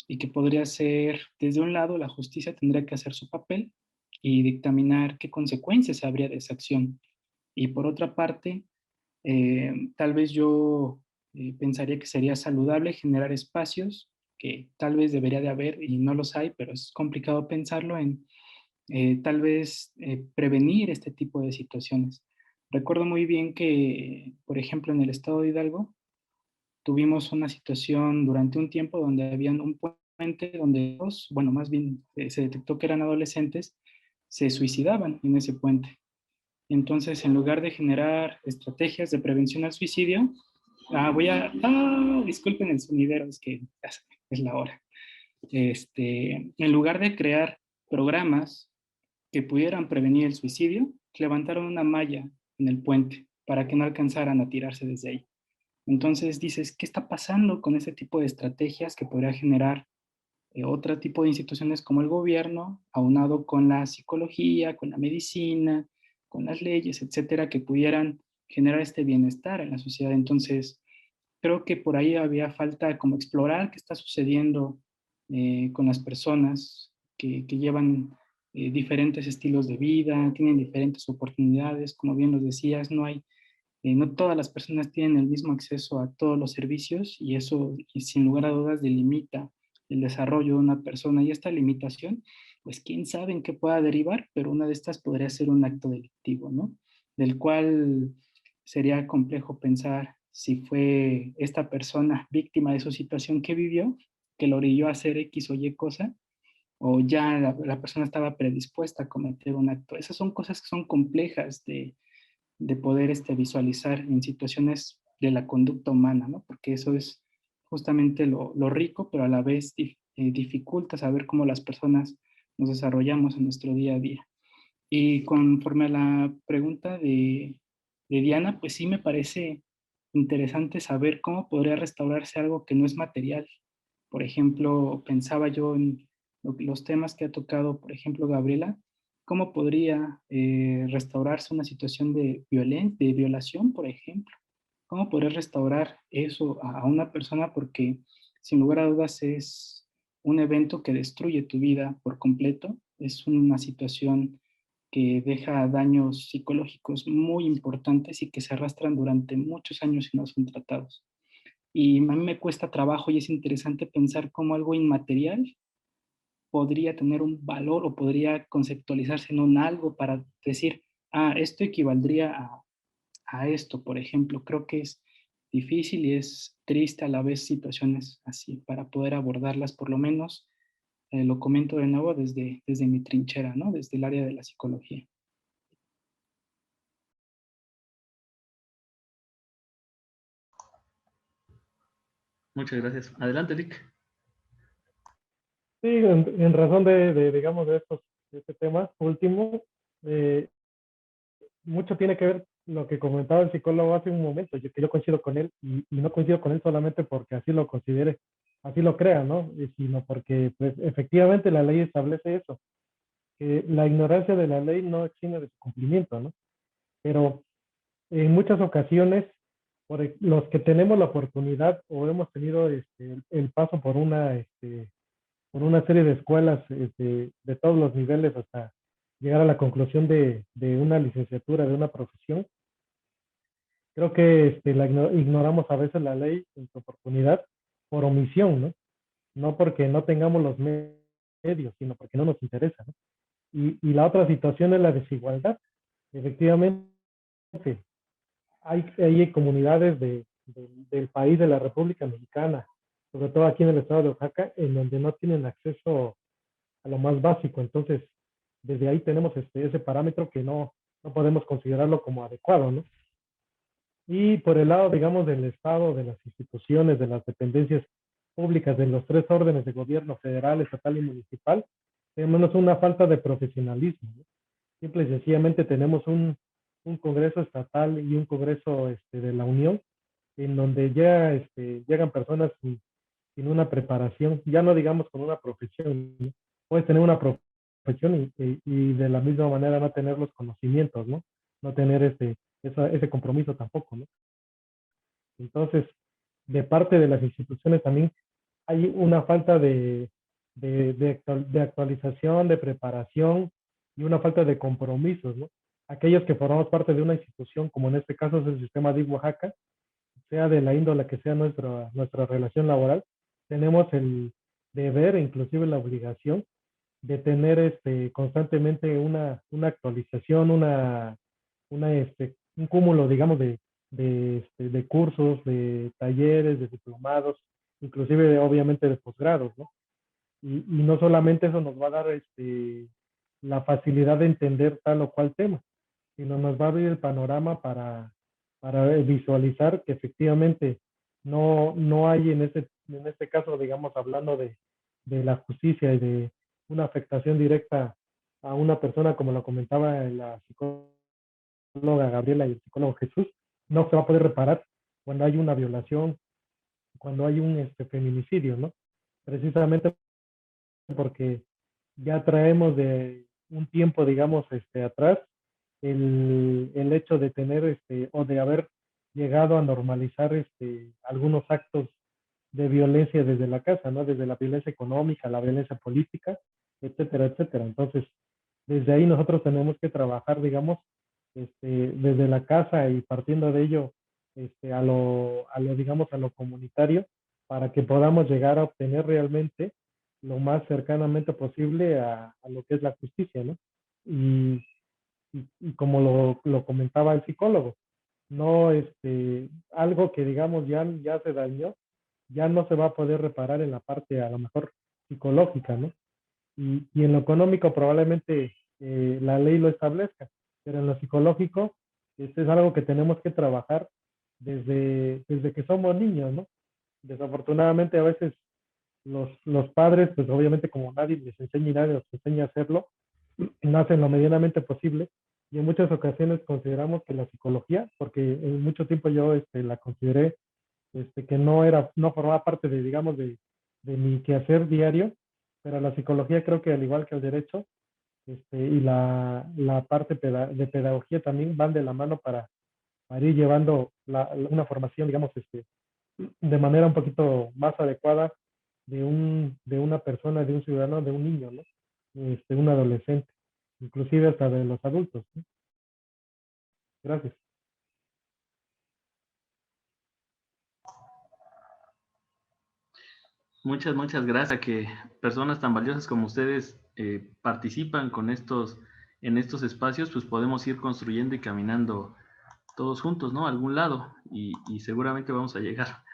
y que podría ser, desde un lado, la justicia tendría que hacer su papel y dictaminar qué consecuencias habría de esa acción. Y por otra parte, tal vez yo pensaría que sería saludable generar espacios que tal vez debería de haber y no los hay, pero es complicado pensarlo en tal vez prevenir este tipo de situaciones. Recuerdo muy bien que, por ejemplo, en el estado de Hidalgo, tuvimos una situación durante un tiempo donde había un puente donde dos, bueno, más bien se detectó que eran adolescentes, se suicidaban en ese puente. Entonces, en lugar de generar estrategias de prevención al suicidio, disculpen el sonidero, es que es la hora. En lugar de crear programas que pudieran prevenir el suicidio, levantaron una malla en el puente para que no alcanzaran a tirarse desde ahí. Entonces dices, ¿qué está pasando con ese tipo de estrategias que podría generar otro tipo de instituciones como el gobierno, aunado con la psicología, con la medicina, con las leyes, etcétera, que pudieran generar este bienestar en la sociedad? Entonces, creo que por ahí había falta como explorar qué está sucediendo con las personas que llevan diferentes estilos de vida, tienen diferentes oportunidades, como bien lo decías, no todas las personas tienen el mismo acceso a todos los servicios y eso, y sin lugar a dudas, delimita el desarrollo de una persona. Y esta limitación, pues quién sabe en qué pueda derivar, pero una de estas podría ser un acto delictivo, ¿no? Del cual sería complejo pensar si fue esta persona víctima de su situación que vivió, que lo orilló a hacer X o Y cosa, o ya la persona estaba predispuesta a cometer un acto. Esas son cosas que son complejas de poder visualizar en situaciones de la conducta humana, ¿no? Porque eso es justamente lo rico, pero a la vez dificulta saber cómo las personas nos desarrollamos en nuestro día a día. Y conforme a la pregunta de Diana, pues sí me parece interesante saber cómo podría restaurarse algo que no es material. Por ejemplo, pensaba yo en los temas que ha tocado, por ejemplo, Gabriela, cómo podría restaurarse una situación de violación, por ejemplo. ¿Cómo podría restaurar eso a una persona? Porque sin lugar a dudas es un evento que destruye tu vida por completo. Es una situación que deja daños psicológicos muy importantes y que se arrastran durante muchos años y no son tratados. Y a mí me cuesta trabajo y es interesante pensar cómo algo inmaterial podría tener un valor o podría conceptualizarse en un algo para decir, esto equivaldría a esto, por ejemplo. Creo que es difícil y es triste a la vez situaciones así para poder abordarlas, por lo menos lo comento de nuevo desde mi trinchera, ¿no? Desde el área de la psicología. Muchas gracias. Adelante, Eric. Sí, en razón digamos, de este tema último, mucho tiene que ver lo que comentaba el psicólogo hace un momento, que yo coincido con él, y no coincido con él solamente porque así lo considere, así lo crea, ¿no? Sino porque, pues, efectivamente la ley establece eso, que la ignorancia de la ley no exime de su cumplimiento, ¿no? Pero en muchas ocasiones, los que tenemos la oportunidad o hemos tenido el paso por una serie de escuelas de todos los niveles hasta llegar a la conclusión de una licenciatura, de una profesión, creo que ignoramos a veces la ley en su oportunidad por omisión, ¿no? No porque no tengamos los medios, sino porque no nos interesa, ¿no? Y la otra situación es la desigualdad. Efectivamente, hay comunidades del país, de la República Mexicana, sobre todo aquí en el estado de Oaxaca, en donde no tienen acceso a lo más básico. Entonces, desde ahí tenemos ese parámetro que no podemos considerarlo como adecuado, ¿no? Y por el lado, digamos, del Estado, de las instituciones, de las dependencias públicas, de los tres órdenes de gobierno, federal, estatal y municipal, tenemos una falta de profesionalismo, ¿no? Simple y sencillamente tenemos un Congreso estatal y un Congreso de la Unión, en donde llegan personas sin una preparación, ya no digamos con una profesión, ¿no? Puedes tener una profesión y de la misma manera no tener los conocimientos, ¿no? No tener ese compromiso tampoco, ¿no? Entonces, de parte de las instituciones también hay una falta de actualización, de preparación y una falta de compromisos, ¿no? Aquellos que formamos parte de una institución, como en este caso es el sistema de Oaxaca, sea de la índole que sea nuestra relación laboral, tenemos el deber, inclusive la obligación, de tener constantemente una actualización, un cúmulo, digamos, de cursos, de talleres, de diplomados, inclusive obviamente de posgrados, ¿no? Y no solamente eso nos va a dar la facilidad de entender tal o cual tema, sino nos va a abrir el panorama para visualizar que efectivamente no hay en este caso, digamos, hablando de la justicia y de una afectación directa a una persona, como lo comentaba la psicóloga Gabriela y el psicólogo Jesús, no se va a poder reparar cuando hay una violación, cuando hay un feminicidio, ¿no? Precisamente porque ya traemos de un tiempo, digamos, atrás, el hecho de tener o de haber llegado a normalizar algunos actos de violencia desde la casa, ¿no? Desde la violencia económica, la violencia política, etcétera, etcétera. Entonces, desde ahí nosotros tenemos que trabajar, digamos, desde la casa y partiendo de ello, digamos, a lo comunitario, para que podamos llegar a obtener realmente lo más cercanamente posible a lo que es la justicia, ¿no? Y como lo comentaba el psicólogo, no, algo que digamos ya se dañó, ya no se va a poder reparar en la parte a lo mejor psicológica, ¿no? Y en lo económico probablemente la ley lo establezca, pero en lo psicológico es algo que tenemos que trabajar desde que somos niños, ¿no? Desafortunadamente a veces los padres, pues obviamente como nadie les enseña y nadie les enseña a hacerlo, no hacen lo medianamente posible y en muchas ocasiones consideramos que la psicología, porque en mucho tiempo yo la consideré que no formaba parte de, digamos, de mi quehacer diario, pero la psicología creo que al igual que el derecho y la parte de pedagogía también van de la mano para ir llevando una formación, digamos, de manera un poquito más adecuada de una persona, de un ciudadano, de un niño, ¿no? Un adolescente, inclusive hasta de los adultos, ¿no? Gracias. Muchas gracias a que personas tan valiosas como ustedes participan en estos espacios, pues podemos ir construyendo y caminando todos juntos, ¿no? A algún lado y seguramente vamos a llegar